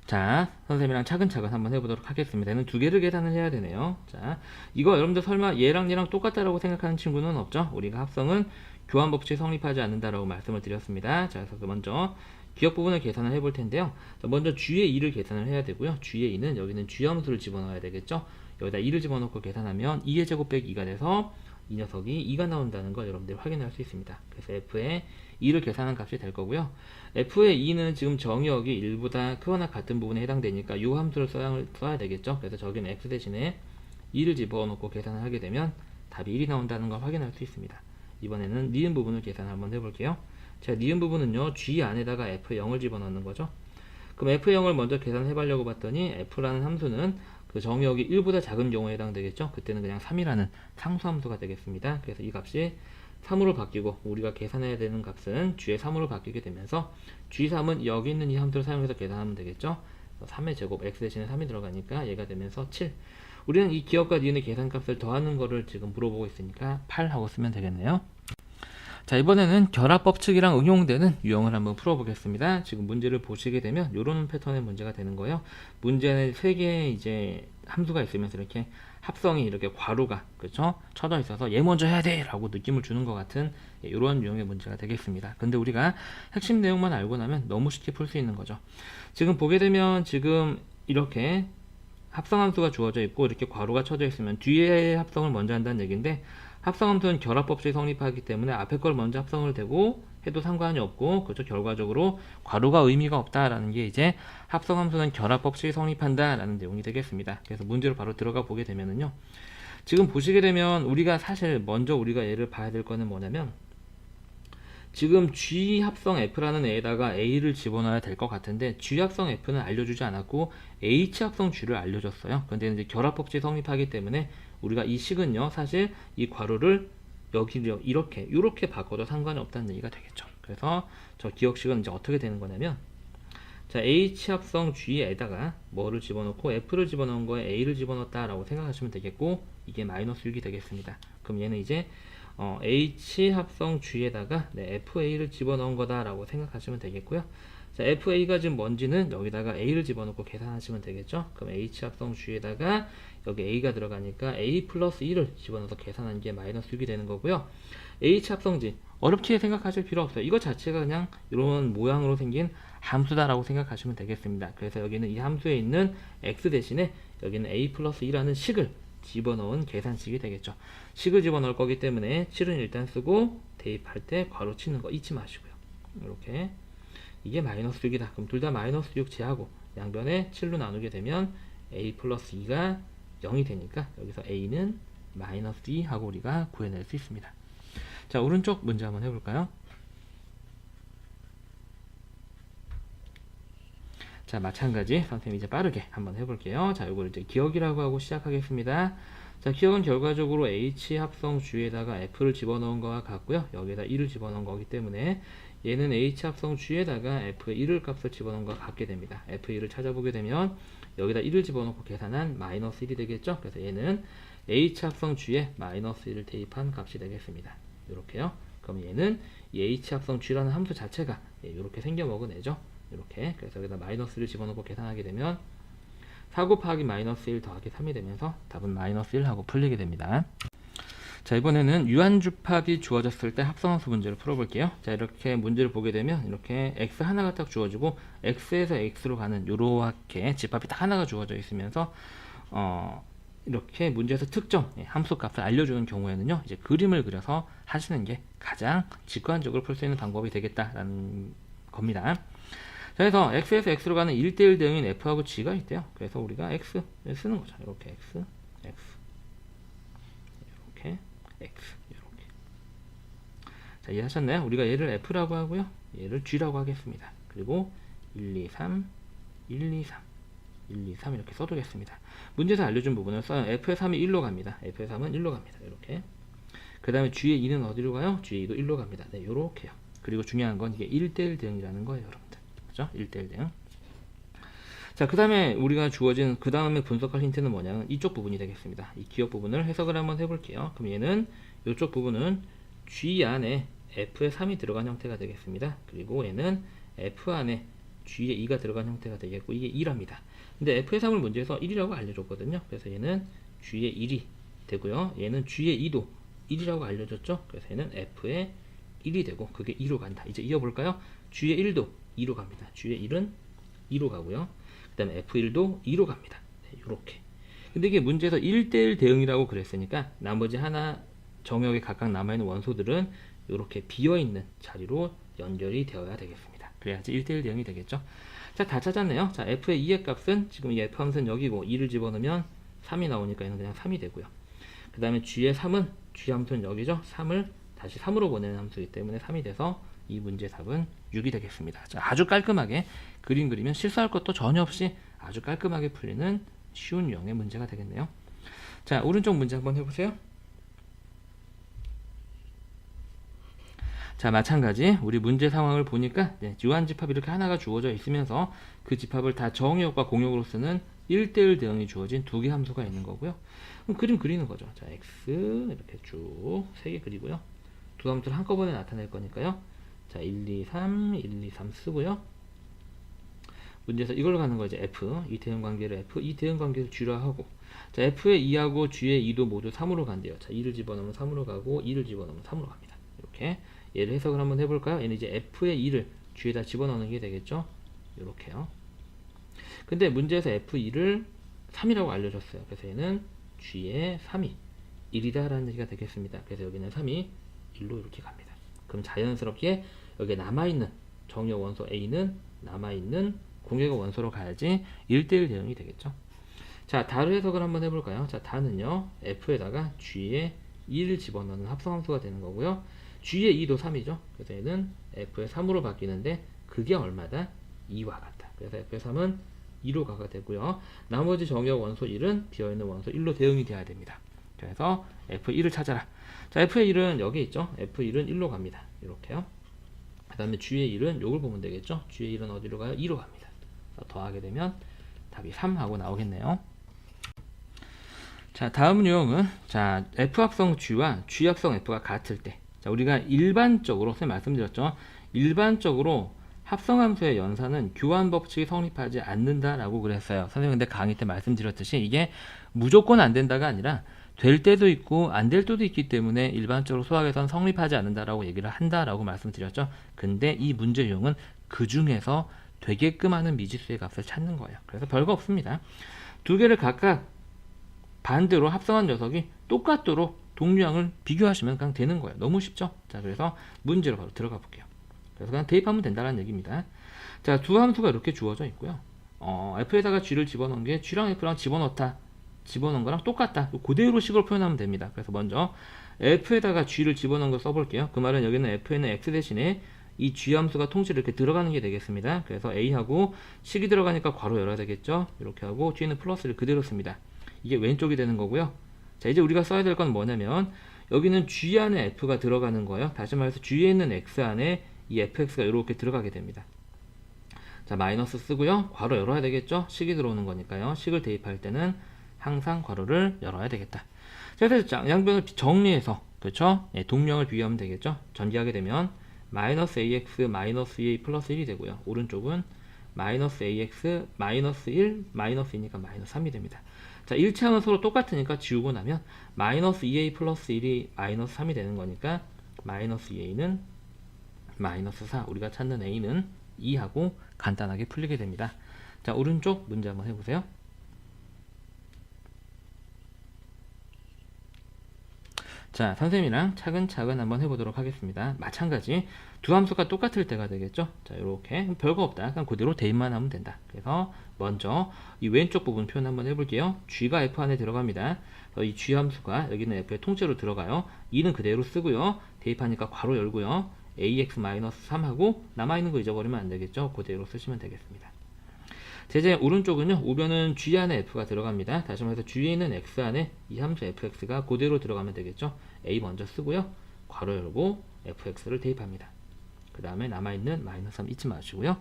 자, 선생님이랑 차근차근 한번 해보도록 하겠습니다. 얘는 두 개를 계산을 해야 되네요. 자, 이거 여러분들 설마 얘랑 얘랑 똑같다라고 생각하는 친구는 없죠? 우리가 합성은 교환 법칙이 성립하지 않는다라고 말씀을 드렸습니다. 자, 그래서 먼저 기억 부분을 계산을 해볼 텐데요. 자, 먼저 g의 2를 계산을 해야 되고요. g의 2는 여기는 g 함수를 집어넣어야 되겠죠. 여기다 2를 집어넣고 계산하면 2의 제곱 빼기 2가 돼서 이 녀석이 2가 나온다는 걸 여러분들이 확인할 수 있습니다. 그래서 f의 2를 계산한 값이 될 거고요. f의 2는 지금 정의역이 1보다 크거나 같은 부분에 해당되니까 이 함수를 써야 되겠죠. 그래서 저기는 x 대신에 2를 집어넣고 계산을 하게 되면 답이 1이 나온다는 걸 확인할 수 있습니다. 이번에는 니은 부분을 계산 한번 해볼게요. 자, 니은 부분은요, g 안에다가 f0을 집어넣는 거죠. 그럼 f0을 먼저 계산해 보려고 봤더니 f라는 함수는 그 정의역이 1보다 작은 경우에 해당되겠죠. 그때는 그냥 3이라는 상수함수가 되겠습니다. 그래서 이 값이 3으로 바뀌고 우리가 계산해야 되는 값은 g의 3으로 바뀌게 되면서 g3은 여기 있는 이 함수를 사용해서 계산하면 되겠죠. 3의 제곱 x 대신에 3이 들어가니까 얘가 되면서 7. 우리는 이 기억과 니은의 계산값을 더하는 거를 지금 물어보고 있으니까 8 하고 쓰면 되겠네요. 자, 이번에는 결합법칙이랑 응용되는 유형을 한번 풀어보겠습니다. 지금 문제를 보시게 되면 이런 패턴의 문제가 되는 거예요. 문제는 3개의 이제 함수가 있으면서 이렇게 합성이 이렇게 괄호가, 그렇죠? 쳐져 있어서 얘 먼저 해야 돼! 라고 느낌을 주는 것 같은 이런 유형의 문제가 되겠습니다. 근데 우리가 핵심 내용만 알고 나면 너무 쉽게 풀 수 있는 거죠. 지금 보게 되면 지금 이렇게 합성함수가 주어져 있고 이렇게 괄호가 쳐져 있으면 뒤에 합성을 먼저 한다는 얘기인데, 합성함수는 결합법칙이 성립하기 때문에 앞에 걸 먼저 합성을 되고 해도 상관이 없고, 그렇죠? 결과적으로 괄호가 의미가 없다라는 게 이제 합성함수는 결합법칙이 성립한다라는 내용이 되겠습니다. 그래서 문제로 바로 들어가 보게 되면은요, 지금 보시게 되면 우리가 사실 먼저 우리가 얘를 봐야 될 거는 뭐냐면, 지금 G 합성 F라는 애에다가 A를 집어넣어야 될 것 같은데 G 합성 F는 알려주지 않았고 H 합성 G를 알려줬어요. 근데 이제 결합법칙이 성립하기 때문에 우리가 이 식은요, 사실 이 괄호를 여기를 이렇게 바꿔도 상관이 없다는 얘기가 되겠죠. 그래서 저 기억식은 이제 어떻게 되는 거냐면, 자, H 합성 G에다가 뭐를 집어넣고 F를 집어넣은 거에 A를 집어넣었다라고 생각하시면 되겠고, 이게 마이너스 6이 되겠습니다. 그럼 얘는 이제 H 합성 G에다가 FA를 집어넣은 거다라고 생각하시면 되겠고요. 자, FA가 지금 뭔지는 여기다가 A를 집어넣고 계산하시면 되겠죠. 그럼 H 합성 G에다가 여기 A가 들어가니까 A 플러스 1을 집어넣어서 계산한 게 마이너스 6이 되는 거고요. H 합성 G 어렵게 생각하실 필요 없어요. 이거 자체가 그냥 이런 모양으로 생긴 함수다라고 생각하시면 되겠습니다. 그래서 여기는 이 함수에 있는 X 대신에 여기는 A 플러스 2라는 식을 집어넣은 계산식이 되겠죠. 식을 집어넣을 거기 때문에 7은 일단 쓰고 대입할 때 괄호 치는 거 잊지 마시고요. 이렇게 이게 마이너스 6이다. 그럼 둘 다 마이너스 6 제하고 양변에 7로 나누게 되면 A 플러스 2가 0이 되니까 여기서 A는 마이너스 2 하고 우리가 구해낼 수 있습니다. 자, 오른쪽 문제 한번 해볼까요? 자, 마찬가지 선생님이 이제 빠르게 한번 해볼게요. 자, 이걸 이제 기억이라고 하고 시작하겠습니다. 자, 기억은 결과적으로 H 합성 G에다가 F를 집어넣은 거와 같고요. 여기에다 1을 집어넣은 거기 때문에 얘는 H 합성 G에다가 F의 1을 값을 집어넣은 것과 같게 됩니다. F1을 찾아보게 되면 여기다 1을 집어넣고 계산한 마이너스 1이 되겠죠. 그래서 얘는 H 합성 G에 마이너스 1을 대입한 값이 되겠습니다. 이렇게요. 그럼 얘는 이 H 합성 G라는 함수 자체가 이렇게 생겨 먹어내죠. 이렇게. 그래서 여기다 마이너스 1을 집어넣고 계산하게 되면 4 곱하기 마이너스 1 더하기 3이 되면서 답은 마이너스 1 하고 풀리게 됩니다. 자, 이번에는 유한주팝이 주어졌을 때 합성함수 문제를 풀어볼게요. 자, 이렇게 문제를 보게 되면 이렇게 x 하나가 딱 주어지고 x에서 x로 가는 요렇게 집합이 딱 하나가 주어져 있으면서 이렇게 문제에서 특정 함수 값을 알려주는 경우에는요, 이제 그림을 그려서 하시는 게 가장 직관적으로 풀 수 있는 방법이 되겠다라는 겁니다. 자, 그래서 x에서 x로 가는 1대1 대응인 f하고 g가 있대요. 그래서 우리가 x를 쓰는 거죠. 이렇게 x, 이렇게 x, 이렇게. 자, 이해하셨나요? 우리가 얘를 f라고 하고요, 얘를 g라고 하겠습니다. 그리고 1, 2, 3, 1, 2, 3, 1, 2, 3 이렇게 써두겠습니다. 문제에서 알려준 부분을 써요. f의 3이 1로 갑니다. f의 3은 1로 갑니다. 이렇게. 그 다음에 g의 2는 어디로 가요? g의 2도 1로 갑니다. 네, 요렇게요. 그리고 중요한 건 이게 1대1 대응이라는 거예요, 여러분들. 그죠? 1대1 대응. 자, 그 다음에 우리가 주어진 그 다음에 분석할 힌트는 뭐냐면 이쪽 부분이 되겠습니다. 이 기억 부분을 해석을 한번 해볼게요. 그럼 얘는 이쪽 부분은 G 안에 F의 3이 들어간 형태가 되겠습니다. 그리고 얘는 F 안에 G의 2가 들어간 형태가 되겠고, 이게 2랍니다. 근데 F의 3을 문제에서 1이라고 알려줬거든요. 그래서 얘는 G의 1이 되고요. 얘는 G의 2도 1이라고 알려줬죠. 그래서 얘는 F의 1이 되고, 그게 2로 간다. 이제 이어볼까요? G의 1도 2로 갑니다. G의 1은 2로 가고요. 그 다음에 F1도 2로 갑니다. 네, 요렇게. 근데 이게 문제에서 1대1 대응이라고 그랬으니까 나머지 하나 정역에 각각 남아있는 원소들은 이렇게 비어있는 자리로 연결이 되어야 되겠습니다. 그래야지 1대1 대응이 되겠죠. 자, 다 찾았네요. 자, F의 2의 값은 지금 이 F 함수는 여기고 2를 집어넣으면 3이 나오니까 얘는 그냥 3이 되고요. 그 다음에 G의 3은 G 함수는 여기죠. 3을 다시 3으로 보내는 함수이기 때문에 3이 돼서 이 문제 답은 6이 되겠습니다. 자, 아주 깔끔하게 그림 그리면 실수할 것도 전혀 없이 아주 깔끔하게 풀리는 쉬운 유형의 문제가 되겠네요. 자, 오른쪽 문제 한번 해보세요. 자, 마찬가지 우리 문제 상황을 보니까 유한집합 이렇게 하나가 주어져 있으면서 그 집합을 다 정의역과 공역으로 쓰는 1대1 대응이 주어진 두 개 함수가 있는 거고요. 그럼 그림 그리는 거죠. 자, x 이렇게 쭉 3개 그리고요. 두 함수를 한꺼번에 나타낼 거니까요. 자, 1, 2, 3, 1, 2, 3 쓰고요. 문제에서 이걸로 가는 거 이제 f, 이 대응 관계를 f, 이 대응 관계를 g로 하고, 자, f의 2하고 g의 2도 모두 3으로 간대요. 자, 2를 집어넣으면 3으로 가고 2를 집어넣으면 3으로 갑니다. 이렇게 얘를 해석을 한번 해볼까요? 얘는 이제 f의 2를 g에다 집어넣는 게 되겠죠. 이렇게요. 근데 문제에서 f2를 3이라고 알려줬어요. 그래서 얘는 g의 3이 1이다 라는 얘기가 되겠습니다. 그래서 여기는 3이 1로 이렇게 갑니다. 그럼 자연스럽게 여기에 남아있는 정역 원소 A는 남아있는 공역의 원소로 가야지 1대1 대응이 되겠죠. 자, 다를 해석을 한번 해볼까요? 자, 다는요, F에다가 G에 2를 집어넣는 합성함수가 되는 거고요. G의 2도 3이죠. 그래서 얘는 F의 3으로 바뀌는데 그게 얼마다? 2와 같다. 그래서 F의 3은 2로 가가 되고요. 나머지 정역 원소 1은 비어있는 원소 1로 대응이 돼야 됩니다. 그래서 F1을 찾아라. 자, F의 1은 여기 있죠. F1은 1로 갑니다. 이렇게요. 그 다음에 G의 1은 요걸 보면 되겠죠. G의 1은 어디로 가요? 2로 갑니다. 더하게 되면 답이 3 하고 나오겠네요. 자, 다음 유형은 자, F 합성 G와 G 합성 F가 같을 때, 자, 우리가 일반적으로 선생님 말씀드렸죠. 일반적으로 합성함수의 연산은 교환 법칙이 성립하지 않는다라고 그랬어요. 선생님 근데 강의 때 말씀드렸듯이 이게 무조건 안 된다가 아니라 될 때도 있고 안 될 때도 있기 때문에 일반적으로 수학에선 성립하지 않는다라고 얘기를 한다라고 말씀드렸죠. 근데 이 문제 유형은 그 중에서 되게끔 하는 미지수의 값을 찾는 거예요. 그래서 별거 없습니다. 두 개를 각각 반대로 합성한 녀석이 똑같도록 동류항을 비교하시면 그냥 되는 거예요. 너무 쉽죠? 자, 그래서 문제로 바로 들어가 볼게요. 그래서 그냥 대입하면 된다는 얘기입니다. 자, 두 함수가 이렇게 주어져 있고요. F에다가 G를 집어넣은 게 G랑 F랑 집어넣은 거랑 똑같다. 그대로 식으로 표현하면 됩니다. 그래서 먼저 F에다가 G를 집어넣은 거 써볼게요. 그 말은 여기는 F에는 X 대신에 이 G 함수가 통째로 이렇게 들어가는 게 되겠습니다. 그래서 A하고 식이 들어가니까 괄호 열어야 되겠죠. 이렇게 하고 뒤에는 플러스를 그대로 씁니다. 이게 왼쪽이 되는 거고요. 자, 이제 우리가 써야 될 건 뭐냐면 여기는 G 안에 F가 들어가는 거예요. 다시 말해서 G에 있는 X 안에 이 fx가 이렇게 들어가게 됩니다. 자, 마이너스 쓰고요. 괄호 열어야 되겠죠. 식이 들어오는 거니까요. 식을 대입할 때는 항상 괄호를 열어야 되겠다. 자, 그래서 양변을 정리해서 그렇죠? 예, 동명을 비교하면 되겠죠. 전개하게 되면 마이너스 ax 마이너스 2a 플러스 1이 되고요. 오른쪽은 마이너스 ax 마이너스 1 마이너스 2니까 마이너스 3이 됩니다. 자, 일체항은 서로 똑같으니까 지우고 나면 마이너스 2a 플러스 1이 마이너스 3이 되는 거니까 마이너스 2a는 마이너스 4, 우리가 찾는 a는 2하고 간단하게 풀리게 됩니다. 자, 오른쪽 문제 한번 해보세요. 자, 선생님이랑 차근차근 한번 해보도록 하겠습니다. 마찬가지 두 함수가 똑같을 때가 되겠죠. 자, 이렇게 별거 없다. 그냥 그대로 대입만 하면 된다. 그래서 먼저 이 왼쪽 부분 표현 한번 해볼게요. G가 F 안에 들어갑니다. 이 G 함수가 여기는 F의 통째로 들어가요. 2는 그대로 쓰고요. 대입하니까 괄호 열고요. ax-3하고 남아있는 거 잊어버리면 안 되겠죠. 그대로 쓰시면 되겠습니다. 제제 오른쪽은요, 우변은 G 안에 F가 들어갑니다. 다시 말해서 G에 있는 X 안에 이 함수 fx가 그대로 들어가면 되겠죠. A 먼저 쓰고요. 괄호 열고 fx를 대입합니다. 그 다음에 남아있는 마이너스 3 잊지 마시고요.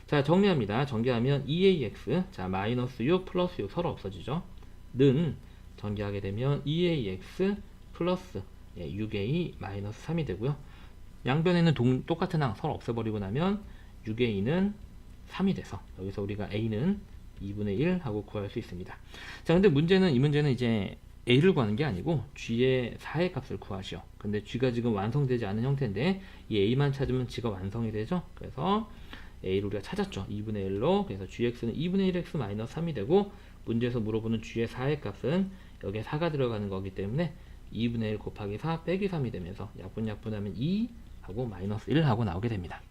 자, 정리합니다. 전개하면 2ax, 자, 마이너스 6 플러스 6 서로 없어지죠. 는 전개하게 되면 2ax 플러스 6a 마이너스 3이 되고요. 양변에는 똑같은 항 서로 없애버리고 나면 6a는 3이 돼서 여기서 우리가 a는 2분의 1 하고 구할 수 있습니다. 자, 근데 이 문제는 이제 a를 구하는 게 아니고 g의 4의 값을 구하시오. 근데 g가 지금 완성되지 않은 형태인데 이 a만 찾으면 g가 완성이 되죠. 그래서 a를 우리가 찾았죠. 2분의 1로. 그래서 gx는 2분의 1x 마이너스 3이 되고, 문제에서 물어보는 g의 4의 값은 여기에 4가 들어가는 거기 때문에 2분의 1 곱하기 4 빼기 3이 되면서 약분하면 2 하고 마이너스 1 하고 나오게 됩니다.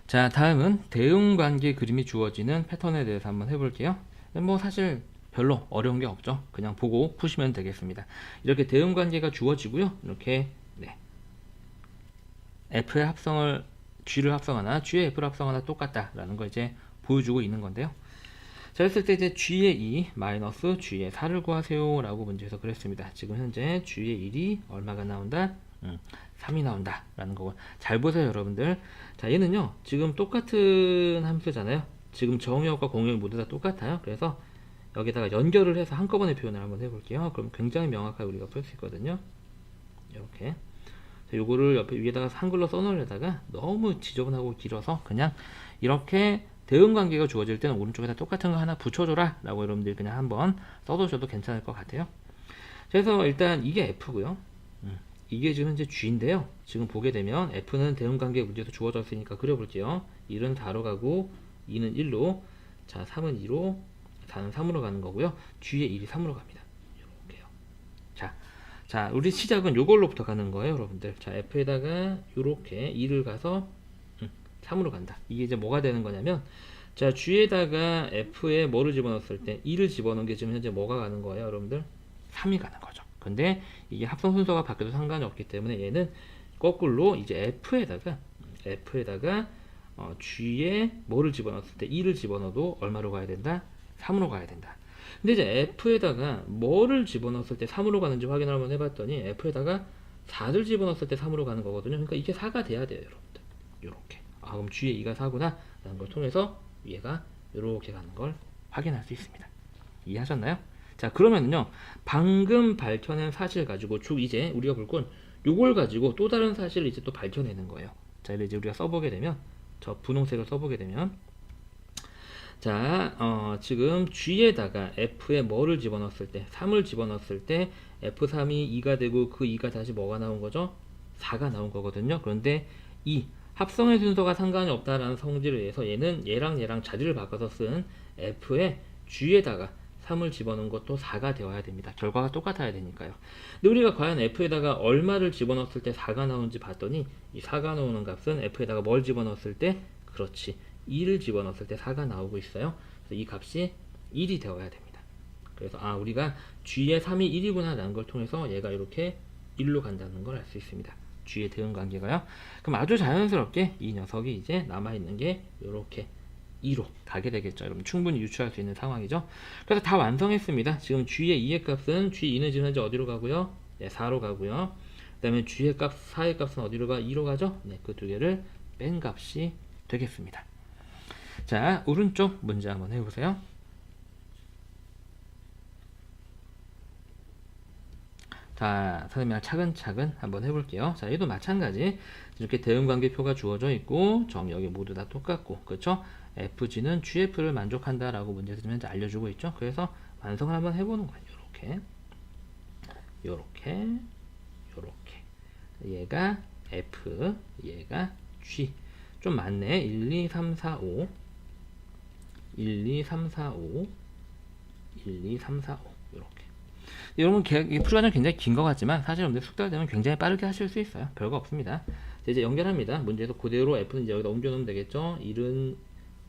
자, 다음은 대응관계 그림이 주어지는 패턴에 대해서 한번 해볼게요. 뭐 사실 별로 어려운 게 없죠. 그냥 보고 푸시면 되겠습니다. 이렇게 대응관계가 주어지고요. 이렇게 F의 합성을 G를 합성하나 G의 F를 합성하나 똑같다라는 걸 이제 보여주고 있는 건데요. 자, 했을 때 이제 G의 2 마이너스 G의 4를 구하세요 라고 문제에서 그랬습니다. 지금 현재 G의 1이 얼마가 나온다? 3이 나온다 라는 거고, 잘 보세요 여러분들. 자, 얘는요 지금 똑같은 함수잖아요. 지금 정의역과 공역 모두 다 똑같아요. 그래서 여기다가 연결을 해서 한꺼번에 표현을 한번 해볼게요. 그럼 굉장히 명확하게 우리가 풀 수 있거든요. 이렇게 요거를 옆에 위에다가 한글로 써놓으려다가 너무 지저분하고 길어서 그냥 이렇게 대응관계가 주어질 때는 오른쪽에다 똑같은 거 하나 붙여줘라 라고 여러분들이 그냥 한번 써두셔도 괜찮을 것 같아요. 그래서 일단 이게 F고요. 이게 지금 현재 G인데요. 지금 보게 되면 F는 대응관계 문제에서 주어졌으니까 그려볼게요. 1은 4로 가고 2는 1로, 자, 3은 2로, 4는 3으로 가는 거고요. G의 1이 3으로 갑니다. 이렇게요. 자, 우리 시작은 요걸로부터 가는 거예요, 여러분들. 자, F에다가 요렇게 2를 가서 3으로 간다. 이게 이제 뭐가 되는 거냐면, 자, G에다가 F에 뭐를 집어넣었을 때 2를 집어넣은 게 지금 현재 뭐가 가는 거예요, 여러분들? 3이 가는 거죠. 근데 이게 합성 순서가 바뀌어도 상관이 없기 때문에 얘는 거꾸로 이제 F에다가 G에 뭐를 집어넣었을 때 2를 집어넣어도 얼마로 가야 된다? 3으로 가야 된다. 근데 이제 F에다가 뭐를 집어넣었을 때 3으로 가는지 확인을 한번 해봤더니 F에다가 4를 집어넣었을 때 3으로 가는 거거든요. 그러니까 이게 4가 돼야 돼요, 여러분들. 요렇게. 아, 그럼 G에 2가 4구나 라는 걸 통해서 얘가 요렇게 가는 걸 확인할 수 있습니다. 이해하셨나요? 자, 그러면은요, 방금 밝혀낸 사실 가지고 이제 우리가 볼 건 요걸 가지고 또 다른 사실을 이제 또 밝혀내는 거예요. 자, 이제 우리가 써보게 되면, 저 분홍색을 써보게 되면, 자, 지금 G에다가 F에 뭐를 집어넣었을 때, 3을 집어넣었을 때 F3이 2가 되고 그 2가 다시 뭐가 나온 거죠? 4가 나온 거거든요. 그런데 이 합성의 순서가 상관이 없다라는 성질에 의해서 얘는 얘랑 자리를 바꿔서 쓴 F에 G에다가 3을 집어넣은 것도 4가 되어야 됩니다. 결과가 똑같아야 되니까요. 근데 우리가 과연 F에다가 얼마를 집어넣었을 때 4가 나오는지 봤더니 이 4가 나오는 값은 F에다가 뭘 집어넣었을 때, 그렇지, 2를 집어넣었을 때 4가 나오고 있어요. 그래서 이 값이 1이 되어야 됩니다. 그래서 우리가 G의 3이 1이구나 라는 걸 통해서 얘가 이렇게 1로 간다는 걸 알 수 있습니다. G의 대응 관계가요. 그럼 아주 자연스럽게 이 녀석이 이제 남아있는 게 요렇게 2로 가게 되겠죠. 여러분 충분히 유추할 수 있는 상황이죠. 그래서 다 완성했습니다. 지금 G의 2의 값은 G2는 지금 현재 어디로 가고요? 네, 4로 가고요. 그 다음에 G의 값, 4의 값은 어디로 가? 2로 가죠? 네, 그 두 개를 뺀 값이 되겠습니다. 자, 오른쪽 문제 한번 해보세요. 자, 선생님이랑 차근차근 한번 해볼게요. 자, 얘도 마찬가지. 이렇게 대응관계표가 주어져 있고, 정역이 모두 다 똑같고, 그렇죠? FG는 GF를 만족한다라고 문제에서 지금 현재 알려주고 있죠. 그래서 완성을 한번 해보는 거예요. 요렇게, 요렇게, 요렇게. 얘가 F, 얘가 G. 좀 많네. 1, 2, 3, 4, 5. 1, 2, 3, 4, 5. 1, 2, 3, 4, 5. 요렇게. 여러분 풀이 과정 굉장히 긴 것 같지만 사실 여러분들 숙제가 되면 굉장히 빠르게 하실 수 있어요. 별거 없습니다. 이제 연결합니다. 문제에서 그대로 F는 이제 여기다 옮겨놓으면 되겠죠. 1은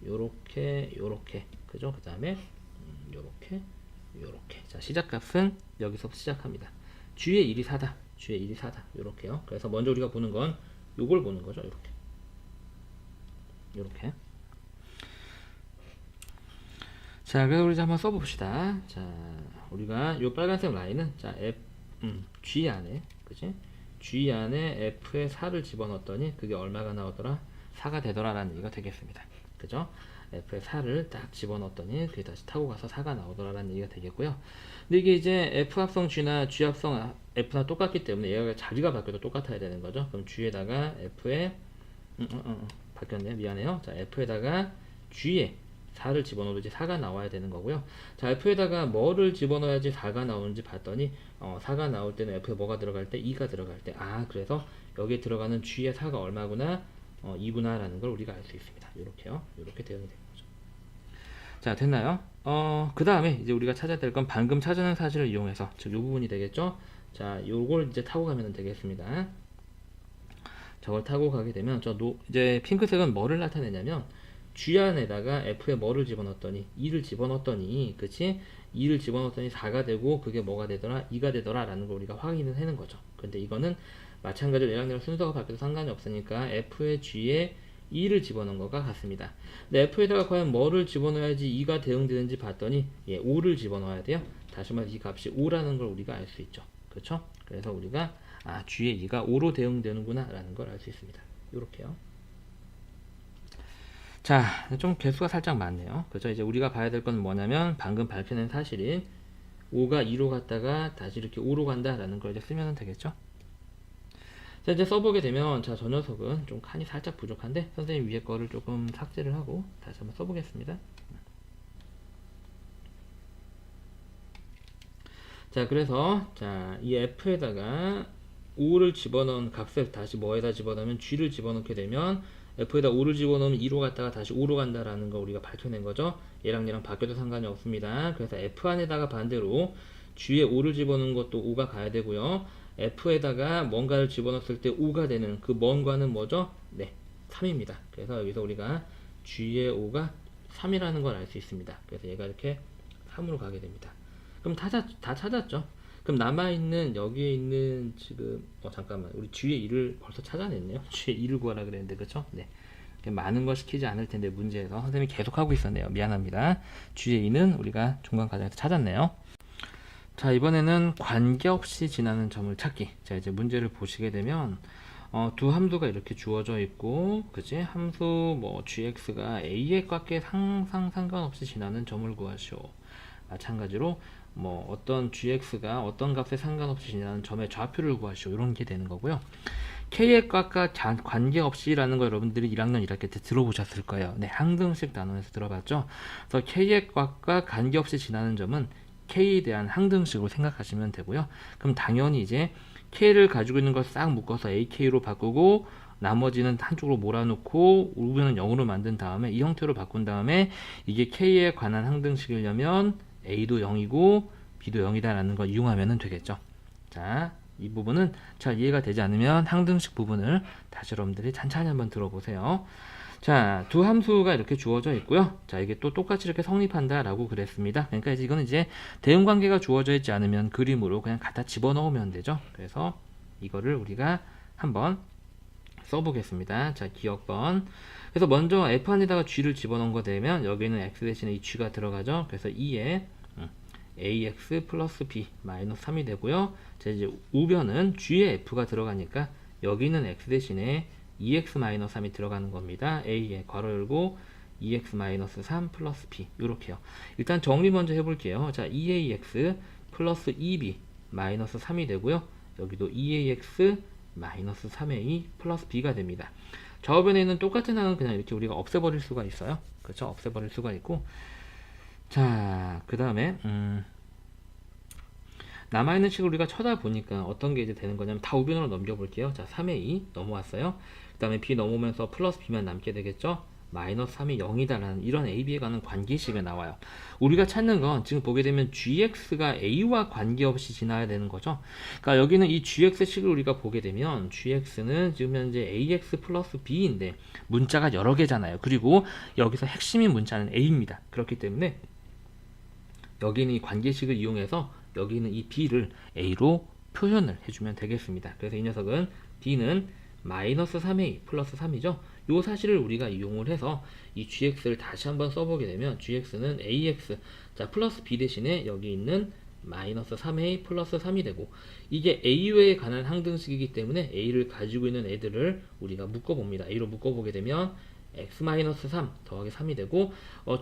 요렇게 요렇게 그죠? 그 다음에 요렇게 요렇게. 자, 시작값은 여기서 시작합니다. G의 1이 4다. G의 1이 4다. 요렇게요. 그래서 먼저 우리가 보는 건 요걸 보는 거죠. 요렇게 요렇게. 자, 그래서 우리 이제 한번 써봅시다. 자, 우리가 요 빨간색 라인은 자 G 안에 그지? G 안에 F에 4를 집어넣었더니 그게 얼마가 나오더라? 4가 되더라라는 얘기가 되겠습니다. 그죠? F에 4를 딱 집어넣었더니 그게 다시 타고 가서 4가 나오더라라는 얘기가 되겠고요. 근데 이게 이제 F 합성 G나 G 합성 F나 똑같기 때문에 얘가 자리가 바뀌어도 똑같아야 되는 거죠. 그럼 G에다가 F에 바뀌었네요. 미안해요. 자, F에다가 G에 4를 집어넣어도 이제 4가 나와야 되는 거고요. 자, F에다가 뭐를 집어넣어야지 4가 나오는지 봤더니 4가 나올 때는 F에 뭐가 들어갈 때? 2가 들어갈 때. 아, 그래서 여기에 들어가는 G의 4가 얼마구나? 2구나 라는 걸 우리가 알 수 있습니다. 이렇게요. 이렇게 대응이 되는 거죠. 자, 됐나요? 그 다음에 이제 우리가 찾아야 될 건 방금 찾아낸 사실을 이용해서 즉 이 부분이 되겠죠. 자, 요걸 이제 타고 가면 되겠습니다. 저걸 타고 가게 되면 이제 핑크색은 뭐를 나타내냐면 G 안에다가 F에 뭐를 집어넣었더니 2를 집어넣었더니 그치? 2를 집어넣었더니 4가 되고 그게 뭐가 되더라? 2가 되더라 라는 걸 우리가 확인을 하는 거죠. 근데 이거는 마찬가지로 얘랑 순서가 바뀌어도 상관이 없으니까 F에 G에 2를 집어넣은 것과 같습니다. 근데 F에다가 과연 뭐를 집어넣어야지 2가 대응되는지 봤더니 5를 집어넣어야 돼요. 다시 말해서 이 값이 5라는 걸 우리가 알 수 있죠. 그렇죠? 그래서 우리가 G의 2가 5로 대응되는구나 라는 걸 알 수 있습니다. 이렇게요. 자, 좀 개수가 살짝 많네요. 그죠? 이제 우리가 봐야 될 건 뭐냐면 방금 밝혀낸 사실인 5가 2로 갔다가 다시 이렇게 5로 간다라는 걸 이제 쓰면 되겠죠? 자, 이제 써보게 되면 자, 저 녀석은 좀 칸이 살짝 부족한데 선생님 위에 거를 조금 삭제를 하고 다시 한번 써보겠습니다. 자, 그래서 자, 이 F에다가 5를 집어넣은 값을 다시 뭐에다 집어넣으면 G를 집어넣게 되면 F에다 5를 집어넣으면 2로 갔다가 다시 5로 간다라는 거 우리가 밝혀낸 거죠. 얘랑 바뀌어도 상관이 없습니다. 그래서 F 안에다가 반대로 G에 5를 집어넣은 것도 5가 가야 되고요. F에다가 뭔가를 집어넣었을 때 5가 되는 그 뭔가는 뭐죠? 네, 3입니다. 그래서 여기서 우리가 G의 5가 3이라는 걸 알 수 있습니다. 그래서 얘가 이렇게 3으로 가게 됩니다. 그럼 다 찾았죠? 그럼 남아있는 여기에 있는 지금 잠깐만 우리 G의 2를 벌써 찾아냈네요. G의 2를 구하라 그랬는데 그쵸? 네, 많은 걸 시키지 않을 텐데 문제에서 선생님이 계속 하고 있었네요. 미안합니다. G의 2는 우리가 중간 과정에서 찾았네요. 자, 이번에는 관계없이 지나는 점을 찾기. 자, 이제 문제를 보시게 되면 두 함수가 이렇게 주어져 있고 그치? 함수 뭐 gx가 a의 값에 항상 상관없이 지나는 점을 구하시오. 마찬가지로 뭐 어떤 gx가 어떤 값에 상관없이 지나는 점의 좌표를 구하시오. 이런 게 되는 거고요. k의 값과 관계없이 라는 거 여러분들이 1학년 1학기 때 들어보셨을 거예요. 네, 항등식 단원에서 들어봤죠. 그래서 k의 값과 관계없이 지나는 점은 k에 대한 항등식으로 생각하시면 되고요. 그럼 당연히 이제 k를 가지고 있는 걸 싹 묶어서 ak로 바꾸고 나머지는 한쪽으로 몰아놓고 우변은 0으로 만든 다음에 이 형태로 바꾼 다음에 이게 k에 관한 항등식이려면 a도 0이고 b도 0이다 라는 걸 이용하면 되겠죠. 자, 이 부분은 잘 이해가 되지 않으면 항등식 부분을 다시 여러분들이 찬찬히 한번 들어보세요. 자, 두 함수가 이렇게 주어져 있고요. 자, 이게 또 똑같이 이렇게 성립한다 라고 그랬습니다. 그러니까 이거는 이제 대응관계가 주어져 있지 않으면 그림으로 그냥 갖다 집어넣으면 되죠. 그래서 이거를 우리가 한번 써보겠습니다. 자, 기억번. 그래서 먼저 f 안에다가 g를 집어넣은 거 되면 여기는 x 대신에 이 g가 들어가죠. 그래서 2에 ax 플러스 b 마이너스 3이 되고요. 자, 이제 우변은 g에 f가 들어가니까 여기는 x 대신에 2x 마이너스 3이 들어가는 겁니다. a에 괄호 열고 2x 마이너스 3 플러스 b 이렇게요. 일단 정리 먼저 해볼게요. 자, 2ax 플러스 2b 마이너스 3이 되고요. 여기도 2ax 마이너스 3a 플러스 b가 됩니다. 좌우변에는 똑같은 항은 그냥 이렇게 우리가 없애버릴 수가 있어요. 그렇죠? 없애버릴 수가 있고, 자, 그 다음에 남아있는 식을 우리가 쳐다보니까 어떤 게 이제 되는 거냐면 다 우변으로 넘겨볼게요. 자, 3a 넘어왔어요. 그 다음에 b 넘어오면서 플러스 b만 남게 되겠죠. 마이너스 3이 0이다라는 이런 AB에 관한 관계식이 나와요. 우리가 찾는 건 지금 보게 되면 GX가 A와 관계없이 지나야 되는 거죠. 그러니까 여기는 이 GX식을 우리가 보게 되면 GX는 지금 현재 AX 플러스 B인데 문자가 여러 개잖아요. 그리고 여기서 핵심인 문자는 A입니다. 그렇기 때문에 여기는 이 관계식을 이용해서 여기는 이 B를 A로 표현을 해주면 되겠습니다. 그래서 이 녀석은 B는 마이너스 3A 플러스 3이죠. 요 사실을 우리가 이용을 해서 이 gx를 다시 한번 써보게 되면 gx는 ax 자 플러스 b 대신에 여기 있는 마이너스 3a 플러스 3이 되고, 이게 a에 관한 항등식이기 때문에 a를 가지고 있는 애들을 우리가 묶어봅니다. a로 묶어보게 되면 x-3 더하기 3이 되고,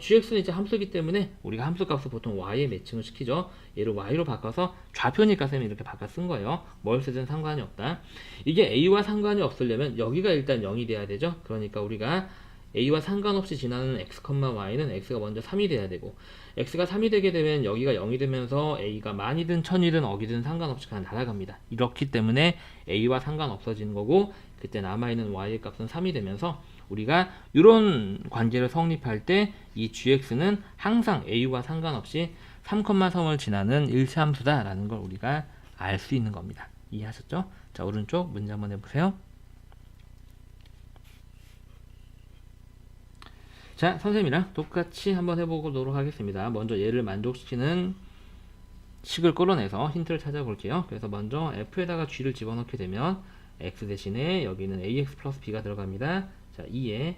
gx는 이제 함수이기 때문에 우리가 함수값을 보통 y에 매칭을 시키죠. 얘를 y로 바꿔서 좌표니까 쌤이 이렇게 바꿔 쓴 거예요. 뭘 쓰든 상관이 없다. 이게 a와 상관이 없으려면 여기가 일단 0이 돼야 되죠. 그러니까 우리가 a와 상관없이 지나는 x, y는 x가 먼저 3이 돼야 되고, x가 3이 되게 되면 여기가 0이 되면서 a가 만이든 천이든 억이든 상관없이 그냥 날아갑니다. 이렇기 때문에 a와 상관없어지는 거고, 그때 남아있는 y의 값은 3이 되면서 우리가 이런 관계를 성립할 때 이 gx는 항상 a와 상관없이 3,3을 지나는 일차함수다 라는 걸 우리가 알 수 있는 겁니다. 이해하셨죠? 자, 오른쪽 문제 한번 해보세요. 자, 선생님이랑 똑같이 한번 해보도록 하겠습니다. 먼저 얘를 만족시키는 식을 끌어내서 힌트를 찾아볼게요. 그래서 먼저 f에다가 g를 집어넣게 되면 x 대신에 여기는 ax 플러스 b가 들어갑니다. 자, 2에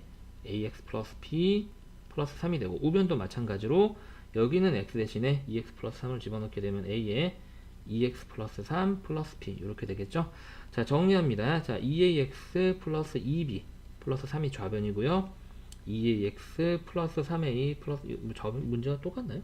ax 플러스 b 플러스 3이 되고, 우변도 마찬가지로 여기는 x 대신에 2x 플러스 3을 집어넣게 되면 a에 2x 플러스 3 플러스 b 이렇게 되겠죠. 자, 정리합니다. 자, 2ax 플러스 2b 플러스 3이 좌변이고요. 2ax 플러스 3a 플러스 문제가 똑같나요?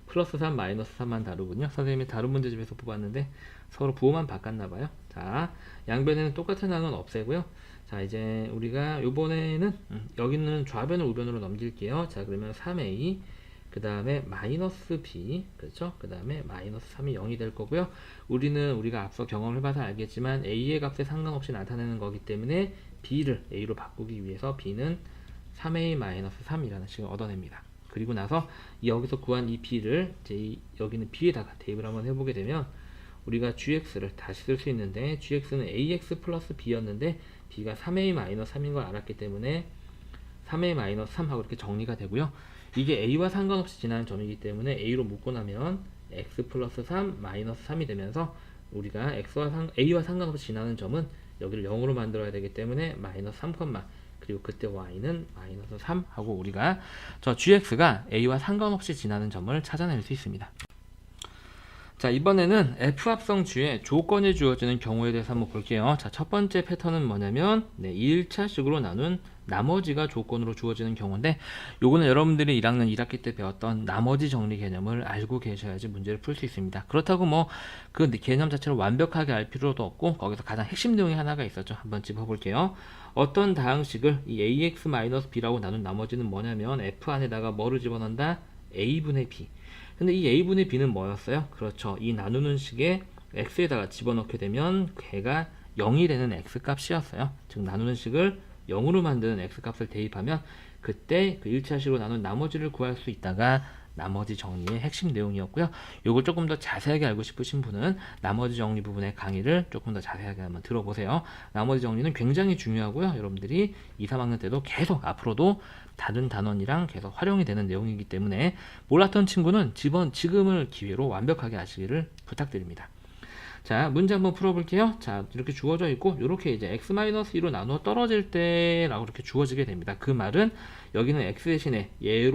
플러스 3 마이너스 3만 다르군요. 선생님이 다른 문제집에서 뽑았는데 서로 부호만 바꿨나봐요. 자, 양변에는 똑같은 항은 없애고요. 자, 이제 우리가 요번에는 여기는 좌변을 우변으로 넘길게요. 자, 그러면 3a 그 다음에 마이너스 b, 그렇죠? 그 다음에 마이너스 3이 0이 될 거고요. 우리가 앞서 경험을 해봐서 알겠지만 a의 값에 상관없이 나타내는 거기 때문에 b를 a로 바꾸기 위해서 b는 3a 마이너스 3이라는 식을 얻어냅니다. 그리고 나서 여기서 구한 이 b를 이제 여기는 b에다가 대입을 한번 해보게 되면 우리가 gx를 다시 쓸 수 있는데, gx는 ax 플러스 b였는데 b가 3a-3인 걸 알았기 때문에 3a-3하고 이렇게 정리가 되고요. 이게 a와 상관없이 지나는 점이기 때문에 a로 묶고 나면 x 플러스 3 마이너스 3이 되면서 우리가 a와 상관없이 지나는 점은 여기를 0으로 만들어야 되기 때문에 마이너스 3, 그리고 그때 y는 마이너스 3 하고 우리가 저 gx가 a와 상관없이 지나는 점을 찾아낼 수 있습니다. 자, 이번에는 F합성 G에 조건이 주어지는 경우에 대해서 한번 볼게요. 자, 첫 번째 패턴은 뭐냐면 1차식으로 나눈 나머지가 조건으로 주어지는 경우인데, 요거는 여러분들이 1학년 1학기 때 배웠던 나머지 정리 개념을 알고 계셔야지 문제를 풀 수 있습니다. 그렇다고 뭐 그 개념 자체를 완벽하게 알 필요도 없고, 거기서 가장 핵심 내용이 하나가 있었죠. 한번 짚어볼게요. 어떤 다항식을 이 ax-b라고 나눈 나머지는 뭐냐면 F 안에다가 뭐를 집어넣는다? a분의 b. 근데 이 a분의 b는 뭐였어요? 그렇죠. 이 나누는 식에 x에다가 집어넣게 되면 걔가 0이 되는 x값이었어요. 즉 나누는 식을 0으로 만드는 x값을 대입하면 그때 그 1차식으로 나눈 나머지를 구할 수 있다가 나머지 정리의 핵심 내용이었고요. 요걸 조금 더 자세하게 알고 싶으신 분은 나머지 정리 부분의 강의를 조금 더 자세하게 한번 들어보세요. 나머지 정리는 굉장히 중요하고요. 여러분들이 2, 3학년 때도 계속 앞으로도 다른 단원이랑 계속 활용이 되는 내용이기 때문에 몰랐던 친구는 지금을 기회로 완벽하게 아시기를 부탁드립니다. 자, 문제 한번 풀어볼게요. 자, 이렇게 주어져 있고, 이렇게 이제 x-2로 나누어 떨어질 때라고 이렇게 주어지게 됩니다. 그 말은 여기는 x 대신에 얘를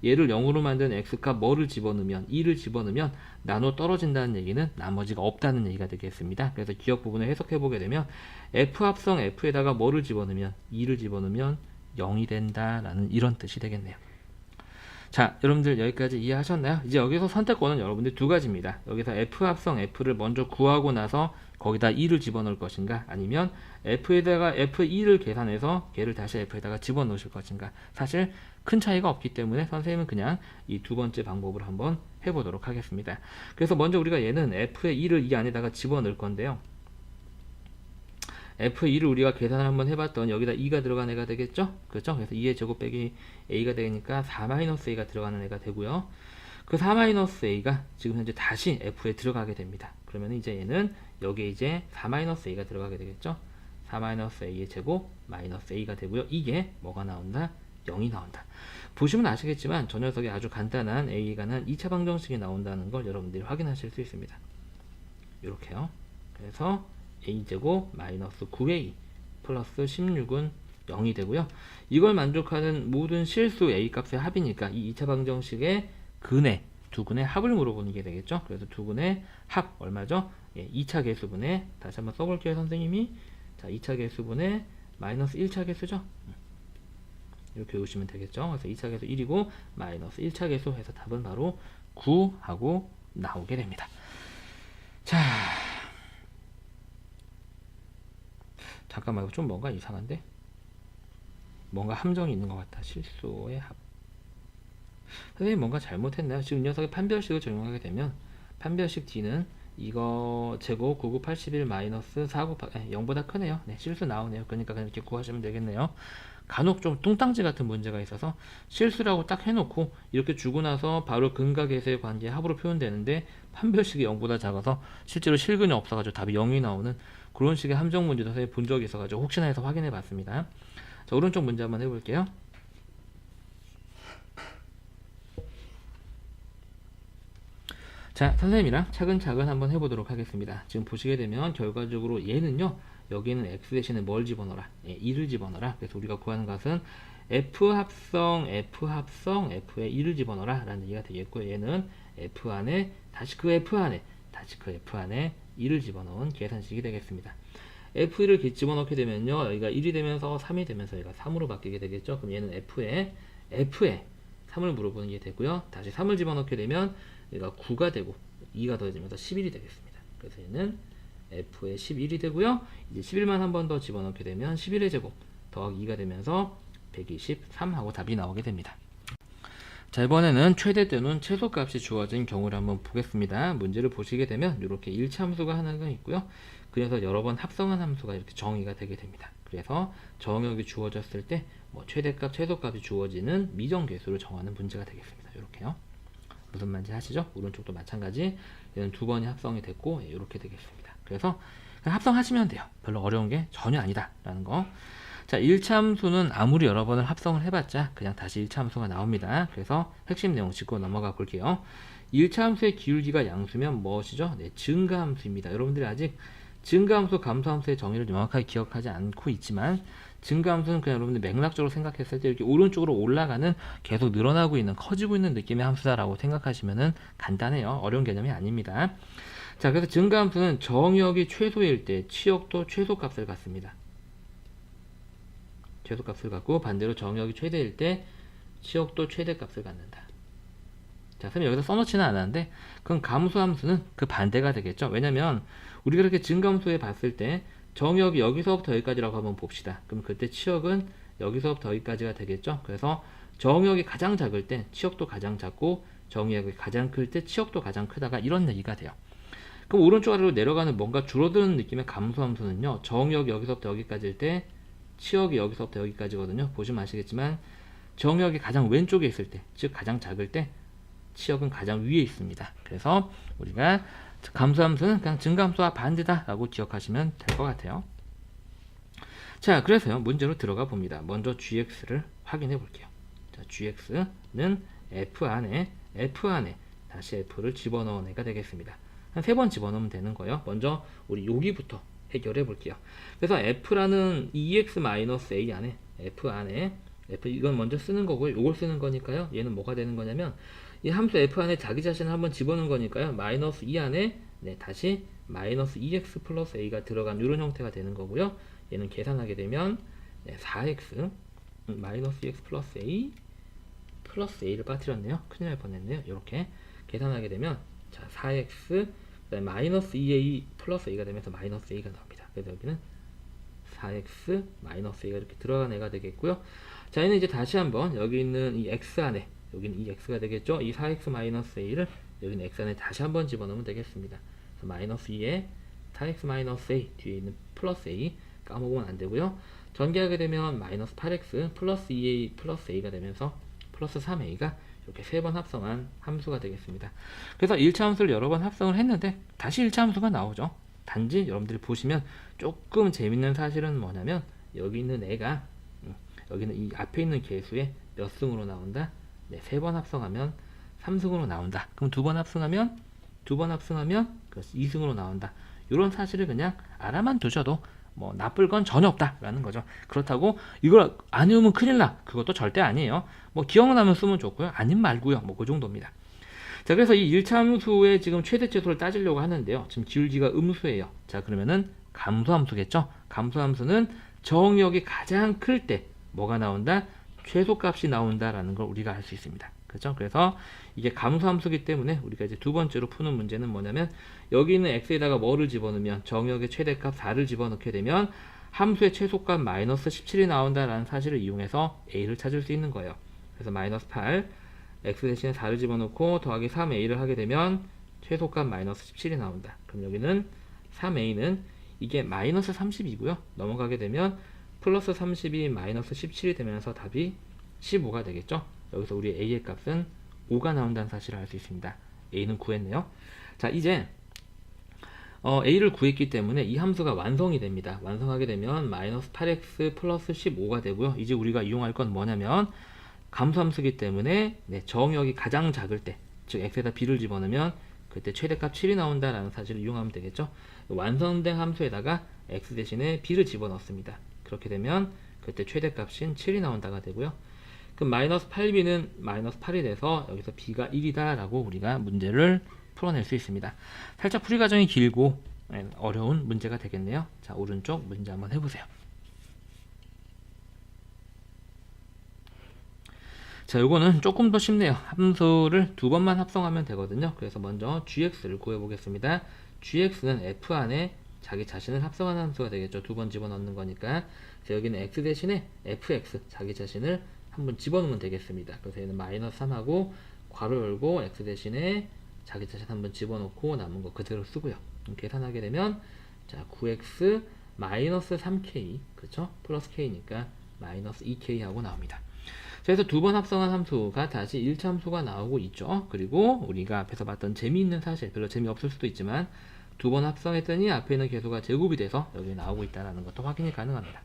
0으로 만든 x값 뭐를 집어넣으면 2를 집어넣으면 나눠 떨어진다는 얘기는 나머지가 없다는 얘기가 되겠습니다. 그래서 기억 부분을 해석해 보게 되면 f 합성 f에다가 뭐를 집어넣으면 2를 집어넣으면 0이 된다라는 이런 뜻이 되겠네요. 자, 여러분들 여기까지 이해하셨나요? 이제 여기서 선택권은 여러분들 두 가지입니다. 여기서 f 합성 f를 먼저 구하고 나서 거기다 2를 집어넣을 것인가, 아니면 f에다가 f2를 계산해서 걔를 다시 f에다가 집어넣으실 것인가. 사실 큰 차이가 없기 때문에 선생님은 그냥 이 두 번째 방법을 한번 해보도록 하겠습니다. 그래서 먼저 우리가 얘는 f의 2를 이 안에다가 집어넣을 건데요. f2를 우리가 계산을 한번 해봤던 여기다 2가 들어간 애가 되겠죠? 그렇죠? 그래서 2의 제곱 빼기 a가 되니까 4-a가 들어가는 애가 되고요. 그 4-a가 지금 현재 다시 f에 들어가게 됩니다. 그러면 이제 얘는 여기에 이제 4-a가 들어가게 되겠죠? 4-a의 제곱 마이너스 a가 되고요. 이게 뭐가 나온다? 0이 나온다. 보시면 아시겠지만 저 녀석이 아주 간단한 a가 난 2차 방정식이 나온다는 걸 여러분들이 확인하실 수 있습니다. 이렇게요. 그래서 a제곱 마이너스 9a 플러스 16은 0이 되고요. 이걸 만족하는 모든 실수 a 값의 합이니까 이 2차 방정식의 근의 두 근의 합을 물어보는 게 되겠죠. 그래서 두 근의 합 얼마죠? 예, 2차 개수분의, 다시 한번 써볼게요 선생님이. 자, 2차 개수분의 마이너스 1차 개수죠. 이렇게 외우시면 되겠죠. 그래서 2차 개수 1이고 마이너스 1차 개수 해서 답은 바로 9하고 나오게 됩니다. 자, 잠깐만, 이거 좀 뭔가 이상한데? 뭔가 함정이 있는 것 같다. 실수의 합. 선생님 뭔가 잘못했나요? 지금 이 녀석의 판별식을 적용하게 되면 판별식 D는 이거 제곱 9981 마이너스 4 곱하기 0보다 크네요. 네, 실수 나오네요. 그러니까 그냥 이렇게 구하시면 되겠네요. 간혹 좀 뚱땅지 같은 문제가 있어서 실수라고 딱 해놓고 이렇게 주고 나서 바로 근과 계수의 관계 합으로 표현되는데 판별식이 0보다 작아서 실제로 실근이 없어가지고 답이 0이 나오는 그런 식의 함정 문제도 선생님 본 적이 있어가지고 혹시나 해서 확인해 봤습니다. 자, 오른쪽 문제 한번 해볼게요. 자, 선생님이랑 차근차근 한번 해보도록 하겠습니다. 지금 보시게 되면 결과적으로 얘는요, 여기는 x 대신에 뭘 집어넣어라? 예, 2를 집어넣어라. 그래서 우리가 구하는 것은 f 합성 f에 2를 집어넣어라 라는 얘기가 되겠고요. 얘는 f 안에 다시 그 f 안에 2를 집어넣은 계산식이 되겠습니다. f1을 집어넣게 되면요, 여기가 1이 되면서 3이 되면서 얘가 3으로 바뀌게 되겠죠. 그럼 얘는 f에 3을 물어보는 게 되고요. 다시 3을 집어넣게 되면 얘가 9가 되고 2가 더해지면서 11이 되겠습니다. 그래서 얘는 f에 11이 되고요. 이제 11만 한 번 더 집어넣게 되면 11의 제곱 더하기 2가 되면서 123하고 답이 나오게 됩니다. 자, 이번에는 최대 또는 최소값이 주어진 경우를 한번 보겠습니다. 문제를 보시게 되면 이렇게 1차 함수가 하나가 있고요. 그래서 여러 번 합성한 함수가 이렇게 정의가 되게 됩니다. 그래서 정역이 주어졌을 때 최대값, 최소값이 주어지는 미정계수를 정하는 문제가 되겠습니다. 이렇게요. 무슨 말인지 아시죠? 오른쪽도 마찬가지. 얘는 두 번이 합성이 됐고 이렇게 되겠습니다. 그래서 그냥 합성하시면 돼요. 별로 어려운 게 전혀 아니다 라는 거. 자, 1차 함수는 아무리 여러 번을 합성을 해봤자 그냥 다시 1차 함수가 나옵니다. 그래서 핵심 내용 짚고 넘어가 볼게요. 1차 함수의 기울기가 양수면 무엇이죠? 네, 증가함수입니다. 여러분들이 아직 증가함수, 감소함수의 정의를 명확하게 기억하지 않고 있지만 증가함수는 그냥 여러분들 맥락적으로 생각했을 때 이렇게 오른쪽으로 올라가는, 계속 늘어나고 있는, 커지고 있는 느낌의 함수다라고 생각하시면 간단해요. 어려운 개념이 아닙니다. 자, 그래서 증가함수는 정역이 최소일 때 치역도 최소값을 갖습니다. 최소값을 갖고 반대로 정역이 최대일 때 치역도 최대값을 갖는다. 자, 선생님 여기서 써놓지는 않았는데 그건 감소함수는 그 반대가 되겠죠. 왜냐면 우리가 이렇게 증가함수에 봤을 때 정역이 여기서부터 여기까지라고 한번 봅시다. 그럼 그때 치역은 여기서부터 여기까지가 되겠죠. 그래서 정역이 가장 작을 때 치역도 가장 작고 정역이 가장 클 때 치역도 가장 크다가 이런 얘기가 돼요. 그럼 오른쪽 아래로 내려가는 뭔가 줄어드는 느낌의 감소함수는요, 정역이 여기서부터 여기까지일 때 치역이 여기서부터 여기까지거든요. 보시면 아시겠지만 정역이 가장 왼쪽에 있을 때, 즉 가장 작을 때 치역은 가장 위에 있습니다. 그래서 우리가 감소함수는 그냥 증가함수와 반대다 라고 기억하시면 될 것 같아요. 자, 그래서요, 문제로 들어가 봅니다. 먼저 gx를 확인해 볼게요. 자, gx는 f 안에 다시 f를 집어넣은 애가 되겠습니다. 한 3번 집어넣으면 되는 거예요. 먼저 우리 여기부터 해결해 볼게요. 그래서 f라는 EX-A 안에 f 안에 f 이건 먼저 쓰는 거고요. 이걸 쓰는 거니까요. 얘는 뭐가 되는 거냐면 이 함수 f 안에 자기 자신을 한번 집어넣은 거니까요. 마이너스 2 안에 다시 마이너스 2x 플러스 a가 들어간 이런 형태가 되는 거고요. 얘는 계산하게 되면 4x 마이너스 2x 플러스 a 플러스 a를 빠뜨렸네요. 큰일 날 뻔했네요. 이렇게 계산하게 되면 자 4x 그다음에 마이너스 2a 플러스 a가 되면서 마이너스 a가 나옵니다. 그래서 여기는 4x 마이너스 a가 이렇게 들어간 애가 되겠고요. 자 얘는 이제 다시 한번 여기 있는 이 x 안에 여기는 이 x가 되겠죠. 이 4x 마이너스 a를 여기는 x 안에 다시 한번 집어넣으면 되겠습니다. 그래서 마이너스 2에 4x 마이너스 a 뒤에 있는 플러스 a 까먹으면 안 되고요. 전개하게 되면 마이너스 8x 플러스 2a 플러스 a가 되면서 플러스 3a가 이렇게 3번 합성한 함수가 되겠습니다. 그래서 1차 함수를 여러 번 합성을 했는데 다시 1차 함수가 나오죠. 단지 여러분들이 보시면 조금 재밌는 사실은 뭐냐면 여기 있는 애가 여기는 이 앞에 있는 개수에 몇 승으로 나온다? 3번 합성하면 3승으로 나온다. 그럼 2번 합성하면 2승으로 나온다. 이런 사실을 그냥 알아만 두셔도 뭐 나쁠 건 전혀 없다라는 거죠. 그렇다고 이걸 안 외우면 큰일 나. 그것도 절대 아니에요. 뭐 기억나면 쓰면 좋고요. 아님 말고요. 뭐 그 정도입니다. 자, 그래서 이 1차 함수의 지금 최대치수를 따지려고 하는데요. 지금 기울기가 음수예요. 자, 그러면은 감소함수겠죠. 감소함수는 정역이 가장 클 때 뭐가 나온다? 최소값이 나온다라는 걸 우리가 알 수 있습니다. 그렇죠? 그래서 이게 감소함수기 때문에 우리가 이제 두 번째로 푸는 문제는 뭐냐면 여기 있는 x에다가 뭐를 집어넣으면 정역의 최대값 4를 집어넣게 되면 함수의 최소값 마이너스 17이 나온다라는 사실을 이용해서 a를 찾을 수 있는 거예요. 그래서 마이너스 8 x 대신에 4를 집어넣고 더하기 3a를 하게 되면 최소값 마이너스 17이 나온다. 그럼 여기는 3a는 이게 마이너스 30이고요. 넘어가게 되면 플러스 30이 마이너스 17이 되면서 답이 15가 되겠죠. 여기서 우리 a의 값은 5가 나온다는 사실을 알 수 있습니다. a는 구했네요. 자, 이제 a를 구했기 때문에 이 함수가 완성이 됩니다. 완성하게 되면 마이너스 8x 플러스 15가 되고요. 이제 우리가 이용할 건 뭐냐면 감소함수기 때문에 정역이 가장 작을 때, 즉 x에다 b를 집어넣으면 그때 최대값 7이 나온다라는 사실을 이용하면 되겠죠. 완성된 함수에다가 x 대신에 b를 집어넣습니다. 그렇게 되면 그때 최대값인 7이 나온다가 되고요. 그럼 마이너스 8b는 마이너스 8이 돼서 여기서 b가 1이다 라고 우리가 문제를 풀어낼 수 있습니다. 살짝 풀이 과정이 길고 어려운 문제가 되겠네요. 자, 오른쪽 문제 한번 해보세요. 자, 요거는 조금 더 쉽네요. 함수를 두 번만 합성하면 되거든요. 그래서 먼저 gx를 구해보겠습니다. gx는 f 안에 자기 자신을 합성하는 함수가 되겠죠. 두 번 집어넣는 거니까. 자, 여기는 x 대신에 fx 자기 자신을 한번 집어넣으면 되겠습니다. 그래서 얘는 마이너스 3하고 괄호 열고 x 대신에 자기 자신 한번 집어넣고 남은 거 그대로 쓰고요. 계산하게 되면 자 9x 마이너스 3k 그쵸? 플러스 k니까 마이너스 2k 하고 나옵니다. 그래서 두 번 합성한 함수가 다시 1차 함수가 나오고 있죠. 그리고 우리가 앞에서 봤던 재미있는 사실, 별로 재미없을 수도 있지만 두 번 합성했더니 앞에 있는 개수가 제곱이 돼서 여기 나오고 있다는 것도 확인이 가능합니다.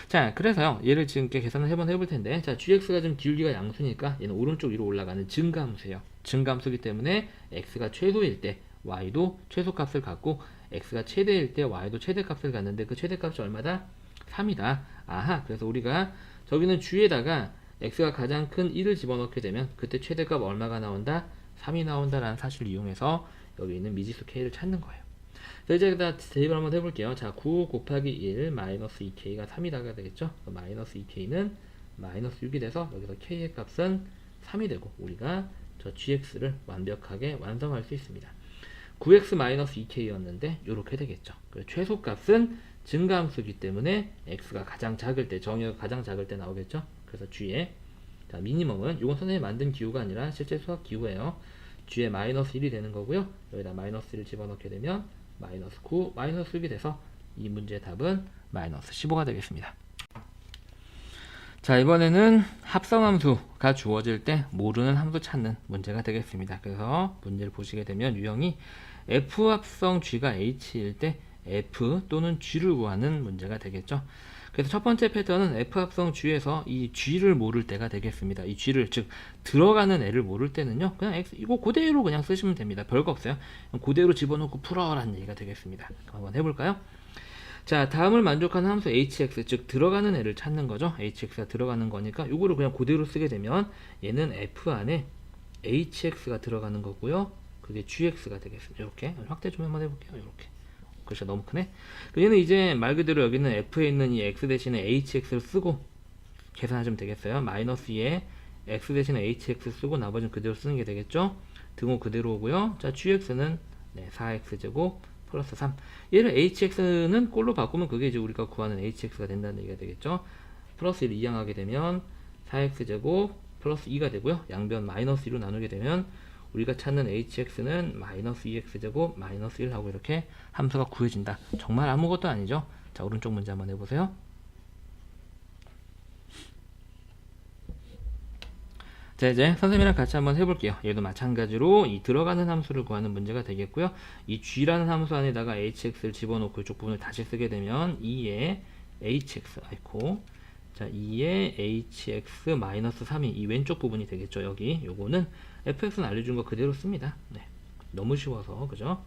자, 그래서요, 얘를 지금 계산을 한번 해볼 텐데, 자, gx가 좀 기울기가 양수니까 얘는 오른쪽 위로 올라가는 증가함수예요. 증가함수기 때문에 x가 최소일 때 y도 최소값을 갖고 x가 최대일 때 y도 최대값을 갖는데 그 최대값이 얼마다? 3이다. 아하, 그래서 우리가 저기는 g에다가 x가 가장 큰 1을 집어넣게 되면 그때 최대값 얼마가 나온다? 3이 나온다라는 사실을 이용해서 여기 있는 미지수 k를 찾는 거예요. 그래서 이제 다 대입을 한번 해볼게요. 자, 9 곱하기 1 마이너스 2k가 3이다가 되겠죠? 마이너스 2k는 마이너스 6이 돼서 여기서 k의 값은 3이 되고 우리가 저 gx를 완벽하게 완성할 수 있습니다. 9x 마이너스 2k였는데 이렇게 되겠죠. 최소값은 증가함수이기 때문에 x가 가장 작을 때, 정의가 가장 작을 때 나오겠죠. 그래서 g의 자, 미니멈은 이건 선생님이 만든 기호가 아니라 실제 수학 기호예요. g의 마이너스 1이 되는 거고요. 여기다 마이너스 1을 집어넣게 되면 마이너스 9, 마이너스 6이 돼서 이 문제의 답은 마이너스 15가 되겠습니다. 자, 이번에는 합성함수가 주어질 때 모르는 함수 찾는 문제가 되겠습니다. 그래서 문제를 보시게 되면 유형이 f 합성 g가 h일 때 f 또는 g를 구하는 문제가 되겠죠. 그래서 첫 번째 패턴은 f 합성 g에서 이 g를 모를 때가 되겠습니다. 이 g를, 즉 들어가는 애를 모를 때는요, 그냥 x 이거 그대로 그냥 쓰시면 됩니다. 별거 없어요. 그대로 집어넣고 풀어라는 얘기가 되겠습니다. 한번 해볼까요? 자, 다음을 만족하는 함수 hx, 즉 들어가는 애를 찾는 거죠. hx가 들어가는 거니까 이거를 그냥 그대로 쓰게 되면 얘는 f 안에 hx가 들어가는 거고요. 그게 gx가 되겠습니다. 이렇게 확대 좀 한번 해볼게요. 이렇게. 글씨가 너무 크네. 얘는 이제 말 그대로 여기는 f에 있는 이 x 대신에 hx를 쓰고 계산하시면 되겠어요. 마이너스 2에 x 대신에 hx 쓰고 나머지는 그대로 쓰는 게 되겠죠. 등호 그대로 오고요. 자, gx는 4x제곱 플러스 3. 얘를 hx는 꼴로 바꾸면 그게 이제 우리가 구하는 hx가 된다는 얘기가 되겠죠. 플러스 1을 이항하게 되면 4x제곱 플러스 2가 되고요. 양변 마이너스 2로 나누게 되면 우리가 찾는 hx는 마이너스 2x제곱 마이너스 1 하고 이렇게 함수가 구해진다. 정말 아무것도 아니죠. 자, 오른쪽 문제 한번 해보세요. 자, 이제 선생님이랑 같이 한번 해볼게요. 얘도 마찬가지로 이 들어가는 함수를 구하는 문제가 되겠고요. 이 g라는 함수 안에다가 hx를 집어넣고 이쪽 부분을 다시 쓰게 되면 2의 hx, 아이코, 자, 2의 hx 마이너스 3이 이 왼쪽 부분이 되겠죠. 여기 요거는 fx는 알려준 거 그대로 씁니다. 네, 너무 쉬워서, 그죠?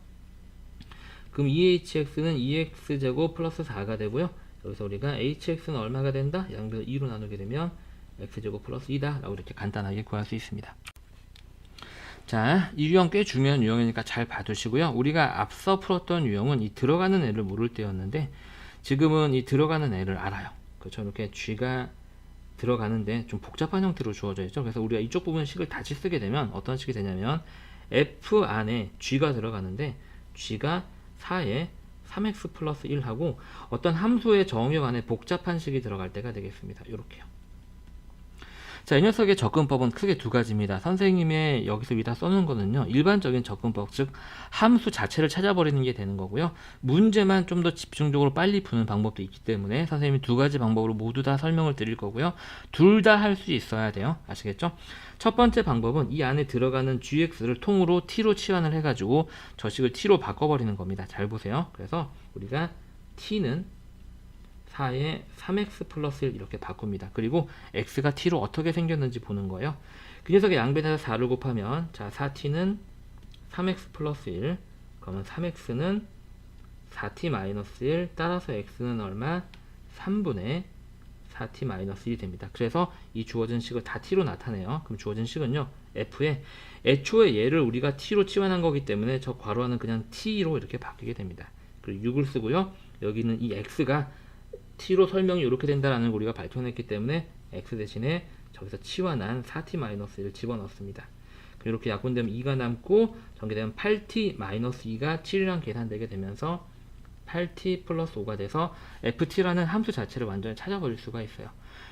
그럼 2hx는 2x제곱 플러스 4가 되고요. 여기서 우리가 hx는 얼마가 된다? 양변 2로 나누게 되면 x제곱 플러스 2다 라고 이렇게 간단하게 구할 수 있습니다. 자, 이 유형 꽤 중요한 유형이니까 잘 봐두시고요. 우리가 앞서 풀었던 유형은 이 들어가는 애를 모를 때였는데 지금은 이 들어가는 애를 알아요. 그렇죠? 이렇게 g가 들어가는데 좀 복잡한 형태로 주어져 있죠. 그래서 우리가 이쪽 부분 식을 다시 쓰게 되면 어떤 식이 되냐면 f 안에 g가 들어가는데 g가 4에 3x 플러스 1하고 어떤 함수의 정의역 안에 복잡한 식이 들어갈 때가 되겠습니다. 이렇게요. 자, 이 녀석의 접근법은 크게 두 가지입니다. 선생님의 여기서 위다 써놓은 거는요, 일반적인 접근법, 즉 함수 자체를 찾아버리는 게 되는 거고요. 문제만 좀 더 집중적으로 빨리 푸는 방법도 있기 때문에 선생님이 두 가지 방법으로 모두 다 설명을 드릴 거고요. 둘 다 할 수 있어야 돼요. 아시겠죠? 첫 번째 방법은 이 안에 들어가는 gx를 통으로 t로 치환을 해가지고 저 식을 t로 바꿔버리는 겁니다. 잘 보세요. 그래서 우리가 t는 4에 3x 플러스 1 이렇게 바꿉니다. 그리고 x가 t로 어떻게 생겼는지 보는 거예요. 그 녀석의 양변에서 4를 곱하면, 자, 4t는 3x 플러스 1, 그러면 3x는 4t 마이너스 1, 따라서 x는 얼마? 3분의 4t 마이너스 1이 됩니다. 그래서 이 주어진 식을 다 t로 나타내요. 그럼 주어진 식은요, f에 애초에 얘를 우리가 t로 치환한 거기 때문에 저 괄호하는 그냥 t로 이렇게 바뀌게 됩니다. 그리고 6을 쓰고요. 여기는 이 x가 t로 설명이 이렇게 된다라는 걸 우리가 밝혀냈기 때문에 x 대신에 저기서 치환한 4t-1을 집어넣습니다. 이렇게 약분되면 2가 남고 전개되면 8t-2가 7이랑 계산되게 되면서 8t 플러스 5가 돼서 ft라는 함수 자체를 완전히 찾아버릴 수가 있어요.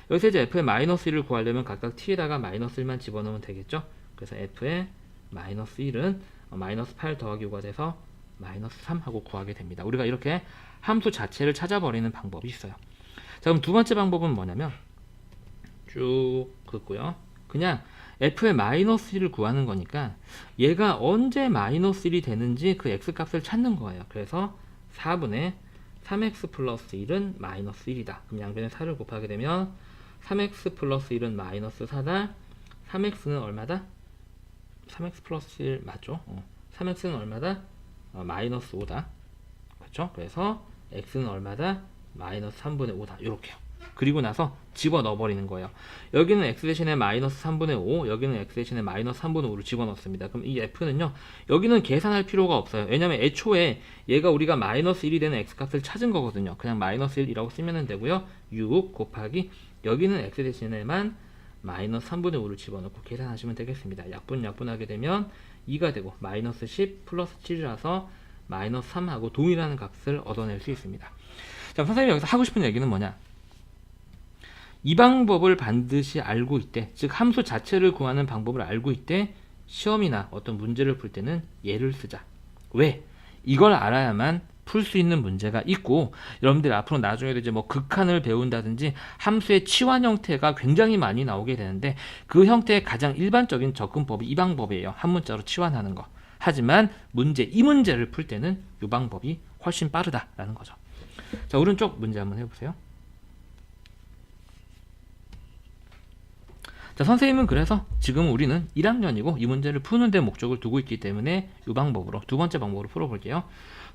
여기서 이제 f의 마이너스 1을 구하려면 각각 t에다가 마이너스 1만 집어넣으면 되겠죠. 그래서 f의 마이너스 1은 마이너스 8 더하기 5가 돼서 마이너스 3 하고 구하게 됩니다. 우리가 이렇게 함수 자체를 찾아버리는 방법이 있어요. 자, 그럼 두 번째 방법은 뭐냐면 쭉 긋고요. 그냥 f의 마이너스 1을 구하는 거니까 얘가 언제 마이너스 1이 되는지 그 x 값을 찾는 거예요. 그래서 4분의 3x 플러스 1은 마이너스 1이다. 그럼 양변에 4를 곱하게 되면 3x 플러스 1은 마이너스 4다. 3x는 얼마다? 3x 플러스 1 맞죠? 3x는 얼마다? 마이너스 5다. 그렇죠? 그래서 x는 얼마다? 마이너스 3분의 5다. 이렇게요. 그리고 나서 집어넣어 버리는 거예요. 여기는 x 대신에 마이너스 3분의 5, 여기는 x 대신에 마이너스 3분의 5를 집어넣습니다. 그럼 이 f는요, 여기는 계산할 필요가 없어요. 왜냐면 애초에 얘가 우리가 마이너스 1이 되는 x 값을 찾은 거거든요. 그냥 마이너스 1이라고 쓰면 되고요. 6 곱하기 여기는 x 대신에만 마이너스 3분의 5를 집어넣고 계산하시면 되겠습니다. 약분하게 되면 2가 되고 마이너스 10 플러스 7이라서 마이너스 3하고 동일한 값을 얻어낼 수 있습니다. 자, 선생님이 여기서 하고 싶은 얘기는 뭐냐? 이 방법을 반드시 알고 있대. 즉 함수 자체를 구하는 방법을 알고 있대. 시험이나 어떤 문제를 풀 때는 얘를 쓰자. 왜? 이걸 알아야만 풀 수 있는 문제가 있고, 여러분들 앞으로 나중에도 이제 뭐 극한을 배운다든지 함수의 치환 형태가 굉장히 많이 나오게 되는데 그 형태의 가장 일반적인 접근법이 이 방법이에요. 한 문자로 치환하는 거. 하지만 이 문제를 풀 때는 이 방법이 훨씬 빠르다라는 거죠. 자, 오른쪽 문제 한번 해보세요. 자, 선생님은 그래서 지금 우리는 1학년이고 이 문제를 푸는 데 목적을 두고 있기 때문에 이 방법으로, 두 번째 방법으로 풀어볼게요.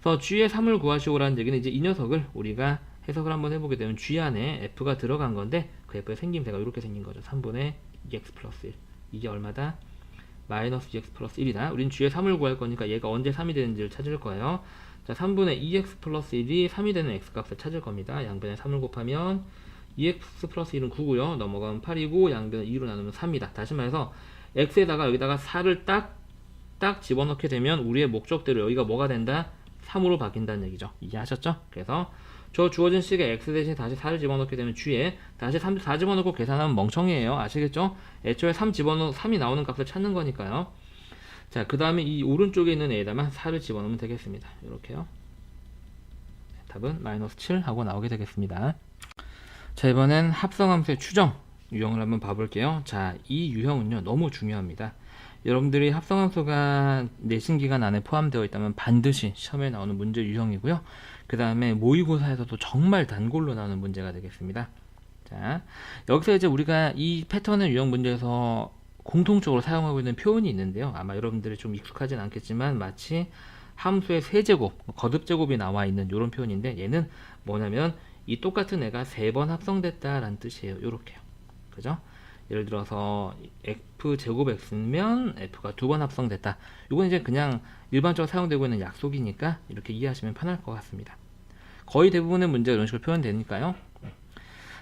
그래서 G의 3을 구하시오라는 얘기는 이제 이 녀석을 우리가 해석을 한번 해보게 되면 G 안에 F가 들어간 건데 그 F의 생김새가 이렇게 생긴 거죠. 3분의 2x 플러스 1. 이게 얼마다? 마이너스 2x 플러스 1이다. 우린 G의 3을 구할 거니까 얘가 언제 3이 되는지를 찾을 거예요. 자, 3분의 2x 플러스 1이 3이 되는 x값을 찾을 겁니다. 양변에 3을 곱하면 2x 플러스 1은 9고요. 넘어가면 8이고 양변을 2로 나누면 3이다. 다시 말해서 x에다가 여기다가 4를 딱 집어넣게 되면 우리의 목적대로 여기가 뭐가 된다? 3으로 바뀐다는 얘기죠. 이해하셨죠? 그래서 저 주어진 식에 x 대신 다시 4를 집어넣게 되면 g에 다시 4 집어넣고 계산하면 멍청이에요. 아시겠죠? 애초에 3이 나오는 값을 찾는 거니까요. 자, 그 다음에 이 오른쪽에 있는 애에다만 4를 집어넣으면 되겠습니다. 이렇게요. 답은 마이너스 7 하고 나오게 되겠습니다. 자, 이번엔 합성함수의 추정 유형을 한번 봐볼게요. 자, 이 유형은요 너무 중요합니다. 여러분들이 합성함수가 내신 기간 안에 포함되어 있다면 반드시 시험에 나오는 문제 유형이고요. 그 다음에 모의고사에서도 정말 단골로 나오는 문제가 되겠습니다. 자, 여기서 이제 우리가 이 패턴의 유형 문제에서 공통적으로 사용하고 있는 표현이 있는데요. 아마 여러분들이 좀 익숙하진 않겠지만 마치 함수의 세제곱, 거듭제곱이 나와 있는 이런 표현인데 얘는 뭐냐면 이 똑같은 애가 3번 합성됐다라는 뜻이에요. 요렇게요. 그죠? 예를 들어서 f제곱 x면 f가 2번 합성됐다. 이건 이제 그냥 일반적으로 사용되고 있는 약속이니까 이렇게 이해하시면 편할 것 같습니다. 거의 대부분의 문제가 이런 식으로 표현되니까요.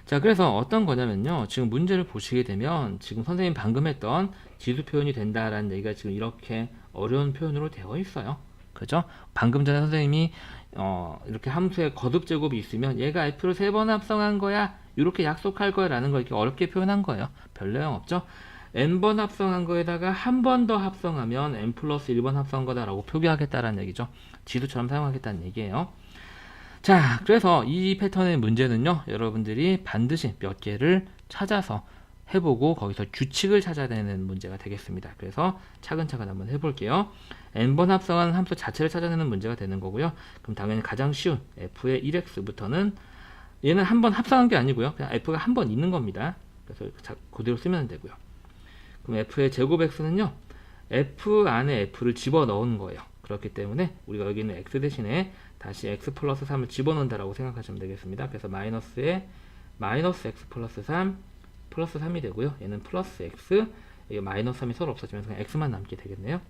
자, 그래서 어떤 거냐면요. 지금 문제를 보시게 되면 지금 선생님 방금 했던 지수 표현이 된다라는 얘기가 지금 이렇게 어려운 표현으로 되어 있어요. 그죠? 방금 전에 선생님이 이렇게 함수의 거듭제곱이 있으면 얘가 f를 3번 합성한 거야. 이렇게 약속할 거야 라는 걸 이렇게 어렵게 표현한 거예요. 별 내용 없죠? n번 합성한 거에다가 한 번 더 합성하면 n 플러스 1번 합성한 거다 라고 표기하겠다라는 얘기죠. 지수처럼 사용하겠다는 얘기예요. 자, 그래서 이 패턴의 문제는요, 여러분들이 반드시 몇 개를 찾아서 해보고 거기서 규칙을 찾아내는 문제가 되겠습니다. 그래서 차근차근 한번 해볼게요. n번 합성한 함수 자체를 찾아내는 문제가 되는 거고요. 그럼 당연히 가장 쉬운 f의 1x부터는 얘는 한 번 합성한 게 아니고요. 그냥 f가 한 번 있는 겁니다. 그래서 그대로 쓰면 되고요. 그럼 f의 제곱 x는요, f 안에 f를 집어넣은 거예요. 그렇기 때문에 우리가 여기 있는 x 대신에 다시 x 플러스 3을 집어넣는다라고 생각하시면 되겠습니다. 그래서 마이너스에 마이너스 x 플러스 3 플러스 3이 되고요. 얘는 플러스 x, 이게 마이너스 3이 서로 없어지면서 그냥 x만 남게 되겠네요.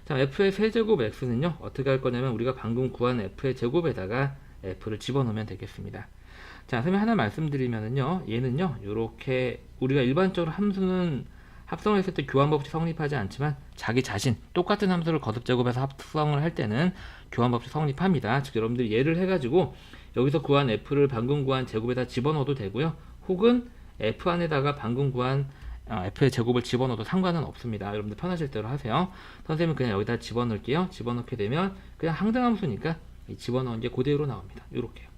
자, f의 세제곱 x는요, 어떻게 할 거냐면 우리가 방금 구한 f의 제곱에다가 f를 집어넣으면 되겠습니다. 자, 선생님 하나 말씀드리면은요, 얘는요, 요렇게 우리가 일반적으로 함수는 합성을 했을 때 교환법칙 성립하지 않지만 자기 자신 똑같은 함수를 거듭제곱해서 합성을 할 때는 교환법칙 성립합니다. 즉 여러분들이 예를 해가지고 여기서 구한 f를 방금 구한 제곱에다 집어넣어도 되고요. 혹은 f 안에다가 방금 구한 f의 제곱을 집어넣어도 상관은 없습니다. 여러분들 편하실 대로 하세요. 선생님은 그냥 여기다 집어넣을게요. 집어넣게 되면 그냥 항등함수니까 집어넣은 게 그대로 나옵니다. 이렇게요.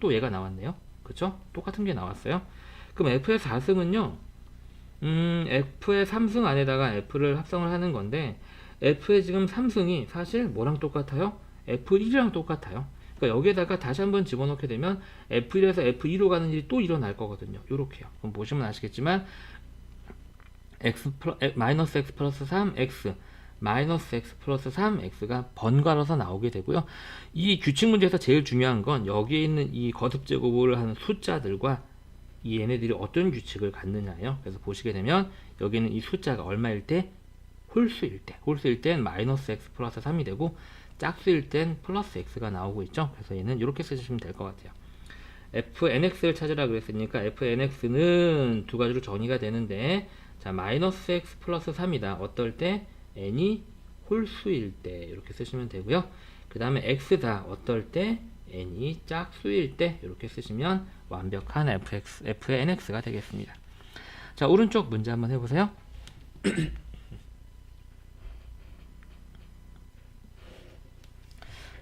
또 얘가 나왔네요. 그쵸? 똑같은 게 나왔어요. 그럼 f의 4승은요, f의 3승 안에다가 f를 합성을 하는 건데, f의 지금 3승이 사실 뭐랑 똑같아요? f1이랑 똑같아요. 그러니까 여기에다가 다시 한번 집어넣게 되면 f1에서 f2로 가는 일이 또 일어날 거거든요. 요렇게요. 그럼 보시면 아시겠지만 마이너스 x 플러스 3x 마이너스 x 플러스 3x가 번갈아서 나오게 되고요. 이 규칙 문제에서 제일 중요한 건 여기에 있는 이 거듭제곱을 하는 숫자들과 이 얘네들이 어떤 규칙을 갖느냐예요. 그래서 보시게 되면 여기는 이 숫자가 얼마일 때? 홀수일 때. 홀수일 땐 마이너스 x 플러스 3이 되고 짝수일 땐 플러스 x가 나오고 있죠. 그래서 얘는 이렇게 쓰시면 될 것 같아요. fnx를 찾으라 그랬으니까 fnx는 두 가지로 정의가 되는데, 자, 마이너스 x 플러스 3이다. 어떨 때? n이 홀수일 때 이렇게 쓰시면 되고요. 그 다음에 x다. 어떨 때? n이 짝수일 때 이렇게 쓰시면 완벽한 f의 nx가 되겠습니다. 자, 오른쪽 문제 한번 해보세요.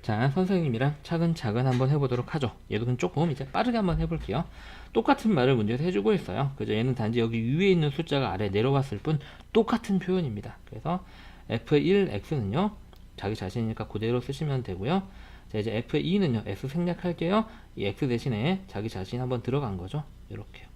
자, 선생님이랑 차근차근 한번 해보도록 하죠. 얘도 조금 이제 빠르게 한번 해볼게요. 똑같은 말을 문제에서 해주고 있어요. 그죠? 얘는 단지 여기 위에 있는 숫자가 아래 내려왔을 뿐 똑같은 표현입니다. 그래서 f의 1x는요, 자기 자신이니까 그대로 쓰시면 되고요. 자, 이제 f의 2는요, s 생략할게요. 이 x 대신에 자기 자신 한번 들어간 거죠. 이렇게요.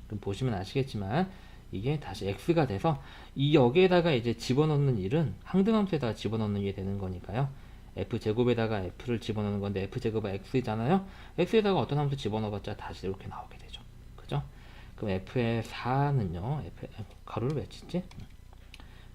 그럼 보시면 아시겠지만 이게 다시 x가 돼서 이 여기에다가 이제 집어넣는 일은 항등함수에다가 집어넣는 게 되는 거니까요. f제곱에다가 f를 집어넣는 건데 f제곱은 x잖아요. x에다가 어떤 함수 집어넣어봤자 다시 이렇게 나오게 되죠. 그죠? 그럼 f의 4는요. 가로를 왜 찢지?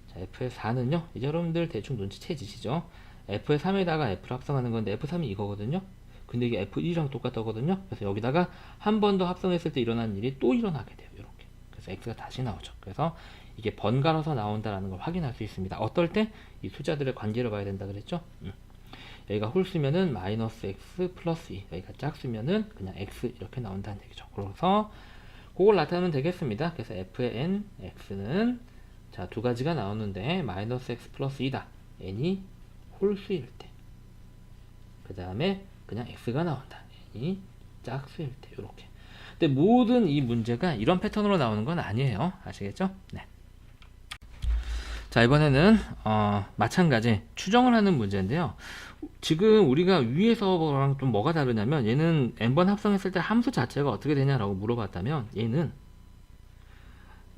자, f의 4는요. 이제 여러분들 대충 눈치채지시죠? f의 3에다가 f를 합성하는 건데 f3이 이거거든요. 근데 이게 f1이랑 똑같거든요. 그래서 여기다가 한 번 더 합성했을 때 일어난 일이 또 일어나게 돼요. 이렇게. 그래서 x가 다시 나오죠. 그래서 이게 번갈아서 나온다라는 걸 확인할 수 있습니다. 어떨 때? 이 숫자들의 관계를 봐야 된다 그랬죠? 여기가 홀수면은 마이너스 x 플러스 2, 여기가 짝수면은 그냥 x 이렇게 나온다는 얘기죠. 그래서 그걸 나타내면 되겠습니다. 그래서 f의 n, x는 자, 두 가지가 나오는데 마이너스 x 플러스 2다. n이 홀수일 때. 그 다음에 그냥 x가 나온다. n이 짝수일 때. 이렇게. 근데 모든 이 문제가 이런 패턴으로 나오는 건 아니에요. 아시겠죠? 네. 자, 이번에는 마찬가지 추정을 하는 문제인데요. 지금 우리가 위에서랑 좀 뭐가 다르냐면 얘는 n번 합성했을 때 함수 자체가 어떻게 되냐라고 물어봤다면 얘는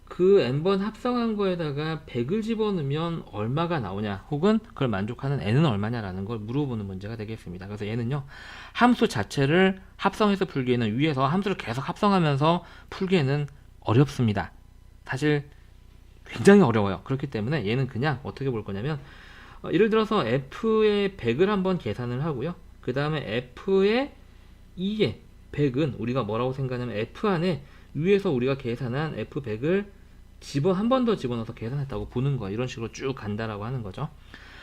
그 n번 합성한 거에다가 100을 집어넣으면 얼마가 나오냐 혹은 그걸 만족하는 n은 얼마냐라는 걸 물어보는 문제가 되겠습니다. 그래서 얘는요 함수 자체를 합성해서 풀기에는 위에서 함수를 계속 합성하면서 풀기에는 어렵습니다. 사실 굉장히 어려워요. 그렇기 때문에 얘는 그냥 어떻게 볼 거냐면 예를 들어서 f의 100을 한번 계산을 하고요. 그 다음에 f의 2의 100은 우리가 뭐라고 생각하냐면 f 안에 위에서 우리가 계산한 f100을 한 번 더 집어넣어서 계산했다고 보는 거예요. 이런 식으로 쭉 간다라고 하는 거죠.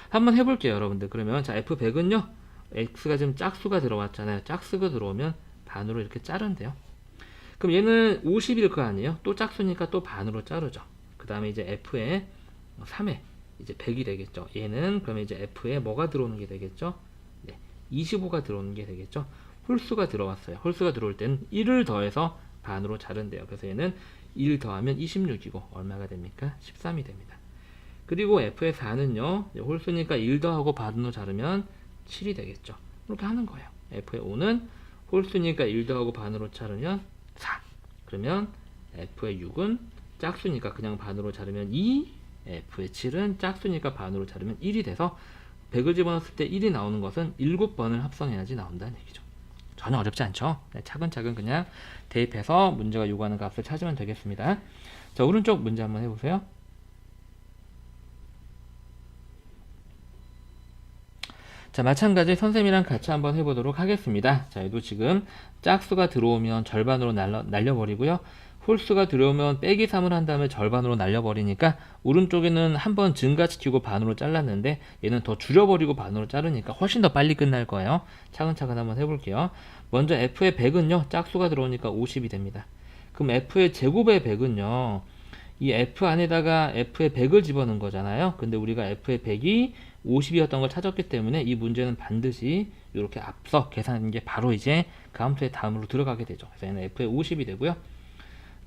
한번 해볼게요, 여러분들. 그러면 자 f100은요 x가 지금 짝수가 들어왔잖아요. 짝수가 들어오면 반으로 이렇게 자른대요. 그럼 얘는 50일 거 아니에요? 또 짝수니까 또 반으로 자르죠. 그 다음에 이제 f의 3회 이제 100이 되겠죠. 얘는 그러면 이제 f에 뭐가 들어오는 게 되겠죠? 네, 25가 들어오는 게 되겠죠. 홀수가 들어왔어요. 홀수가 들어올 때는 1을 더해서 반으로 자른대요. 그래서 얘는 1 더하면 26이고 얼마가 됩니까? 13이 됩니다. 그리고 f의 4는요. 홀수니까 1 더하고 반으로 자르면 7이 되겠죠. 이렇게 하는 거예요. f의 5는 홀수니까 1 더하고 반으로 자르면 4. 그러면 f의 6은 짝수니까 그냥 반으로 자르면 2, f의 7은 짝수니까 반으로 자르면 1이 돼서 100을 집어넣었을 때 1이 나오는 것은 7번을 합성해야지 나온다는 얘기죠. 전혀 어렵지 않죠? 네, 차근차근 그냥 대입해서 문제가 요구하는 값을 찾으면 되겠습니다. 자, 오른쪽 문제 한번 해보세요. 자, 마찬가지 선생님이랑 같이 한번 해보도록 하겠습니다. 자, 얘도 지금 짝수가 들어오면 절반으로 날려버리고요. 홀수가 들어오면 빼기 3을 한 다음에 절반으로 날려버리니까 오른쪽에는 한번 증가시키고 반으로 잘랐는데 얘는 더 줄여버리고 반으로 자르니까 훨씬 더 빨리 끝날 거예요. 차근차근 한번 해볼게요. 먼저 f의 100은요 짝수가 들어오니까 50이 됩니다. 그럼 f의 제곱의 100은요 이 f 안에다가 f의 100을 집어넣은 거잖아요. 근데 우리가 f의 100이 50이었던 걸 찾았기 때문에 이 문제는 반드시 이렇게 앞서 계산한 게 바로 이제 그 함수의 다음으로 들어가게 되죠. 그래서 얘는 f의 50이 되고요.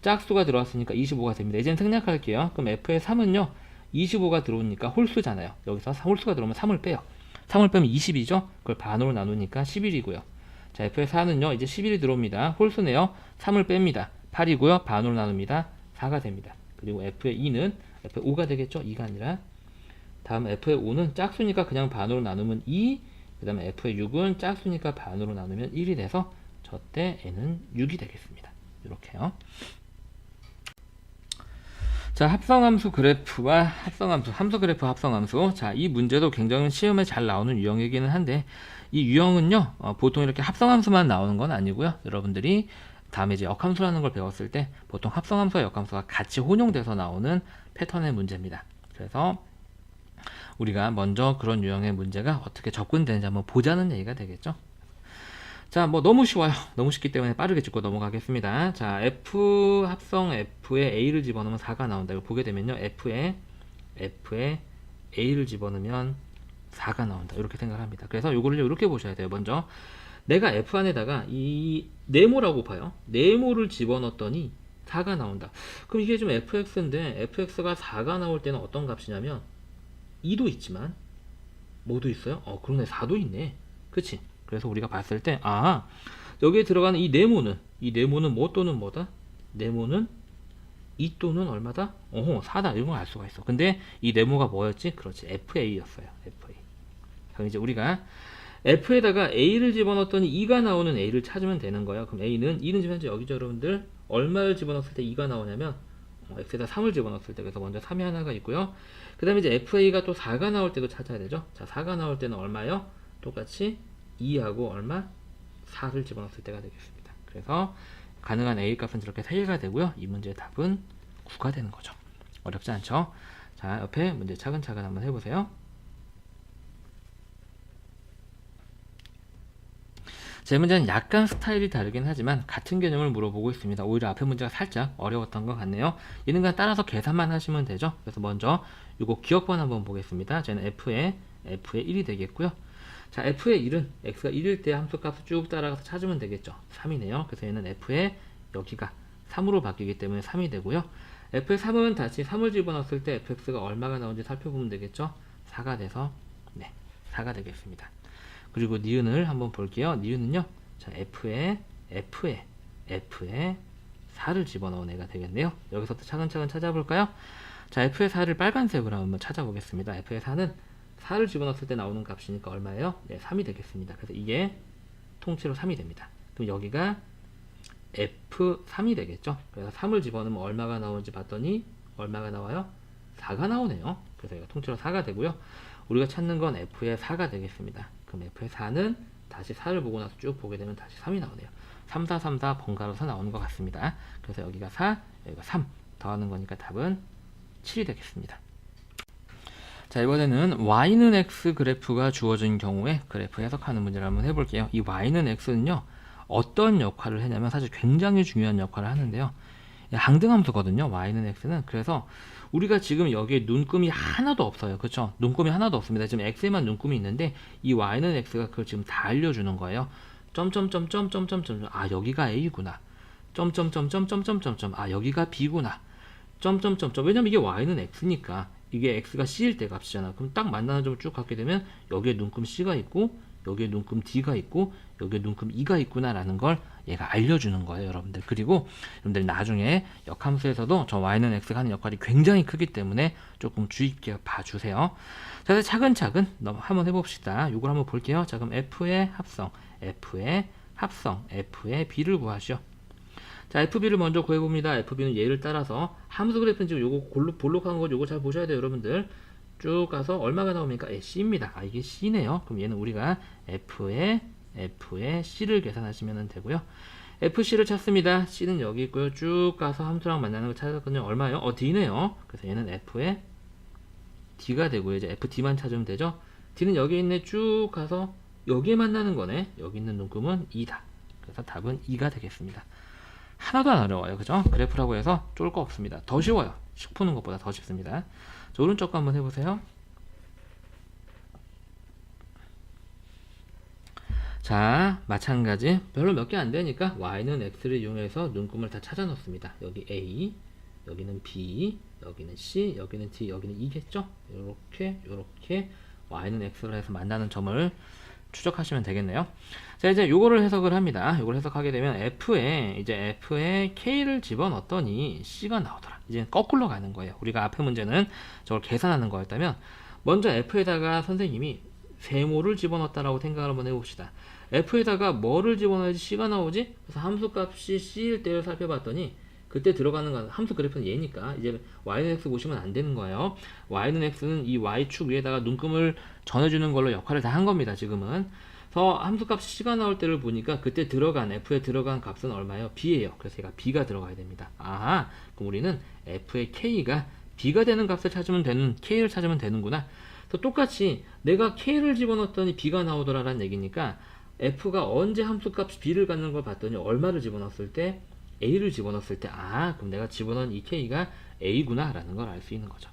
짝수가 들어왔으니까 25가 됩니다. 이제는 생략할게요. 그럼 f의 3은요 25가 들어오니까 홀수잖아요. 여기서 홀수가 들어오면 3을 빼요. 3을 빼면 20이죠. 그걸 반으로 나누니까 11이고요. 자, f의 4는요 이제 11이 들어옵니다. 홀수네요. 3을 뺍니다. 8이고요. 반으로 나눕니다. 4가 됩니다. 그리고 f의 2는 f의 5가 되겠죠. 2가 아니라. 다음 f의 5는 짝수니까 그냥 반으로 나누면 2. 그 다음에 f의 6은 짝수니까 반으로 나누면 1이 돼서 저때 n은 6이 되겠습니다. 이렇게요. 자, 합성함수 그래프와 함수 그래프 합성함수. 자, 이 문제도 굉장히 시험에 잘 나오는 유형이기는 한데, 이 유형은요, 보통 이렇게 합성함수만 나오는 건 아니고요. 여러분들이 다음에 이제 역함수라는 걸 배웠을 때, 보통 합성함수와 역함수가 같이 혼용돼서 나오는 패턴의 문제입니다. 그래서, 우리가 먼저 그런 유형의 문제가 어떻게 접근되는지 한번 보자는 얘기가 되겠죠. 자, 뭐 너무 쉬워요. 너무 쉽기 때문에 빠르게 짚고 넘어가겠습니다. 자, F 합성 F에 A를 집어넣으면 4가 나온다. 이거 보게 되면요. F에 A를 집어넣으면 4가 나온다. 이렇게 생각합니다. 그래서 요거를 이렇게 보셔야 돼요. 먼저 내가 F 안에다가 이 네모라고 봐요. 네모를 집어넣었더니 4가 나온다. 그럼 이게 좀 fx인데 fx가 4가 나올 때는 어떤 값이냐면 2도 있지만 뭐도 있어요? 그러네. 4도 있네. 그치? 그래서 우리가 봤을 때 여기에 들어가는 이 네모는 뭐 또는 뭐다? 네모는 2 또는 얼마다? 4다. 이런 걸 알 수가 있어. 근데 이 네모가 뭐였지? 그렇지. FA였어요. FA. 그럼 이제 우리가 F에다가 A를 집어넣었더니 2가 나오는 A를 찾으면 되는 거예요. 그럼 A는 지금 현재 여기죠, 여러분들. 얼마를 집어넣었을 때 2가 나오냐면 X에다 3을 집어넣었을 때, 그래서 먼저 3이 하나가 있고요. 그 다음에 이제 FA가 또 4가 나올 때도 찾아야 되죠. 자, 4가 나올 때는 얼마요? 똑같이 2하고 얼마? 4를 집어넣었을 때가 되겠습니다. 그래서 가능한 A 값은 저렇게 3개가 되고요. 이 문제의 답은 9가 되는 거죠. 어렵지 않죠? 자, 옆에 문제 차근차근 한번 해보세요. 제 문제는 약간 스타일이 다르긴 하지만 같은 개념을 물어보고 있습니다. 오히려 앞에 문제가 살짝 어려웠던 것 같네요. 얘는 그냥 따라서 계산만 하시면 되죠. 그래서 먼저 이거 기억번 한번 보겠습니다. 쟤는 F의 1이 되겠고요. 자, F의 1은 X가 1일 때 함수값을 쭉 따라가서 찾으면 되겠죠. 3이네요. 그래서 얘는 F의 여기가 3으로 바뀌기 때문에 3이 되고요. F의 3은 다시 3을 집어넣었을 때 fx가 얼마가 나오는지 살펴보면 되겠죠. 4가 돼서 4가 되겠습니다. 그리고 니은을 한번 볼게요. 니은은요, 자, F에 4를 집어넣은 애가 되겠네요. 여기서부터 차근차근 찾아볼까요? 자, F의 4를 빨간색으로 한번 찾아보겠습니다. F의 4는 4를 집어넣었을 때 나오는 값이니까 얼마예요? 3이 되겠습니다. 그래서 이게 통째로 3이 됩니다. 그럼 여기가 F3이 되겠죠. 그래서 3을 집어넣으면 얼마가 나오는지 봤더니 얼마가 나와요? 4가 나오네요. 그래서 이거 통째로 4가 되고요. 우리가 찾는 건 F의 4가 되겠습니다. 그럼 F의 4는 다시 4를 보고 나서 쭉 보게 되면 다시 3이 나오네요. 3, 4, 3, 4 번갈아서 나오는 것 같습니다. 그래서 여기가 4, 여기가 3 더하는 거니까 답은 7이 되겠습니다. 자, 이번에는 y는 x 그래프가 주어진 경우에 그래프 해석하는 문제를 한번 해볼게요. 이 y는 x는요, 어떤 역할을 하냐면 사실 굉장히 중요한 역할을 하는데요. 항등함수거든요. y는 x는. 그래서 우리가 지금 여기에 눈금이 하나도 없어요. 그렇죠? 눈금이 하나도 없습니다. 지금 x에만 눈금이 있는데 이 y는 x가 그걸 지금 다 알려주는 거예요. 점점점점점점점. 아, 여기가 a구나. 점점점점점점점. 아, 여기가 b구나. 점점점점. 왜냐면 이게 y는 x니까 이게 x가 c일 때 값이잖아. 그럼 딱 만나는 점을 쭉 갖게 되면 여기에 눈금 c가 있고 여기에 눈금 d가 있고 여기에 눈금 e가 있구나 라는 걸 얘가 알려주는 거예요, 여러분들. 그리고 여러분들 나중에 역함수에서도 저 y는 x가 하는 역할이 굉장히 크기 때문에 조금 주의 깊게 봐주세요. 자, 이제 차근차근 한번 해봅시다. 이걸 한번 볼게요. 자, 그럼 f의 합성, f의 b를 구하시오. 자, FB를 먼저 구해봅니다. FB는 얘를 따라서 함수 그래프는 지금 요거 볼록한 거 요거 잘 보셔야 돼요, 여러분들. 쭉 가서 얼마가 나옵니까? C입니다. 아, 이게 C네요. 그럼 얘는 우리가 F의 C를 계산하시면 되고요. FC를 찾습니다. C는 여기 있고요. 쭉 가서 함수랑 만나는 거 찾았거든요. 얼마요? D네요. 그래서 얘는 F의 D가 되고요. 이제 FD만 찾으면 되죠. D는 여기 있네. 쭉 가서 여기에 만나는 거네. 여기 있는 눈금은 2다. 그래서 답은 2가 되겠습니다. 하나도 안 어려워요. 그죠? 그래프라고 해서 쫄 거 없습니다. 더 쉬워요. 식 푸는 것보다 더 쉽습니다. 자, 오른쪽 거 한번 해보세요. 자, 마찬가지. 별로 몇 개 안 되니까 y는 x를 이용해서 눈금을 다 찾아 놓습니다. 여기 a, 여기는 b, 여기는 c, 여기는 d, 여기는 e겠죠? 요렇게 y는 x를 해서 만나는 점을 추적하시면 되겠네요. 자, 이제 요거를 해석을 합니다. 요걸 해석하게 되면 F에 K를 집어넣었더니 C가 나오더라. 이제 거꾸로 가는 거예요. 우리가 앞에 문제는 저걸 계산하는 거였다면 먼저 F에다가 선생님이 세모를 집어넣었다라고 생각을 한번 해봅시다. F에다가 뭐를 집어넣어야지 C가 나오지? 그래서 함수값이 C일 때를 살펴봤더니 그때 들어가는 건 함수 그래프는 얘니까 이제 y는 x 보시면 안 되는 거예요. y는 x는 이 y축 위에다가 눈금을 전해주는 걸로 역할을 다 한 겁니다. 지금은. 그래서 함수값 c가 나올 때를 보니까 그때 들어간 f에 들어간 값은 얼마예요? b예요. 그래서 얘가 b가 들어가야 됩니다. 아하, 그럼 우리는 f의 k가 b가 되는 값을 찾으면 되는 k를 찾으면 되는구나. 그래서 똑같이 내가 k를 집어넣었더니 b가 나오더라라는 얘기니까 f가 언제 함수값 b를 갖는 걸 봤더니 얼마를 집어넣었을 때 A를 집어넣었을 때, 아, 그럼 내가 집어넣은 이 K가 A구나 라는 걸 알 수 있는 거죠.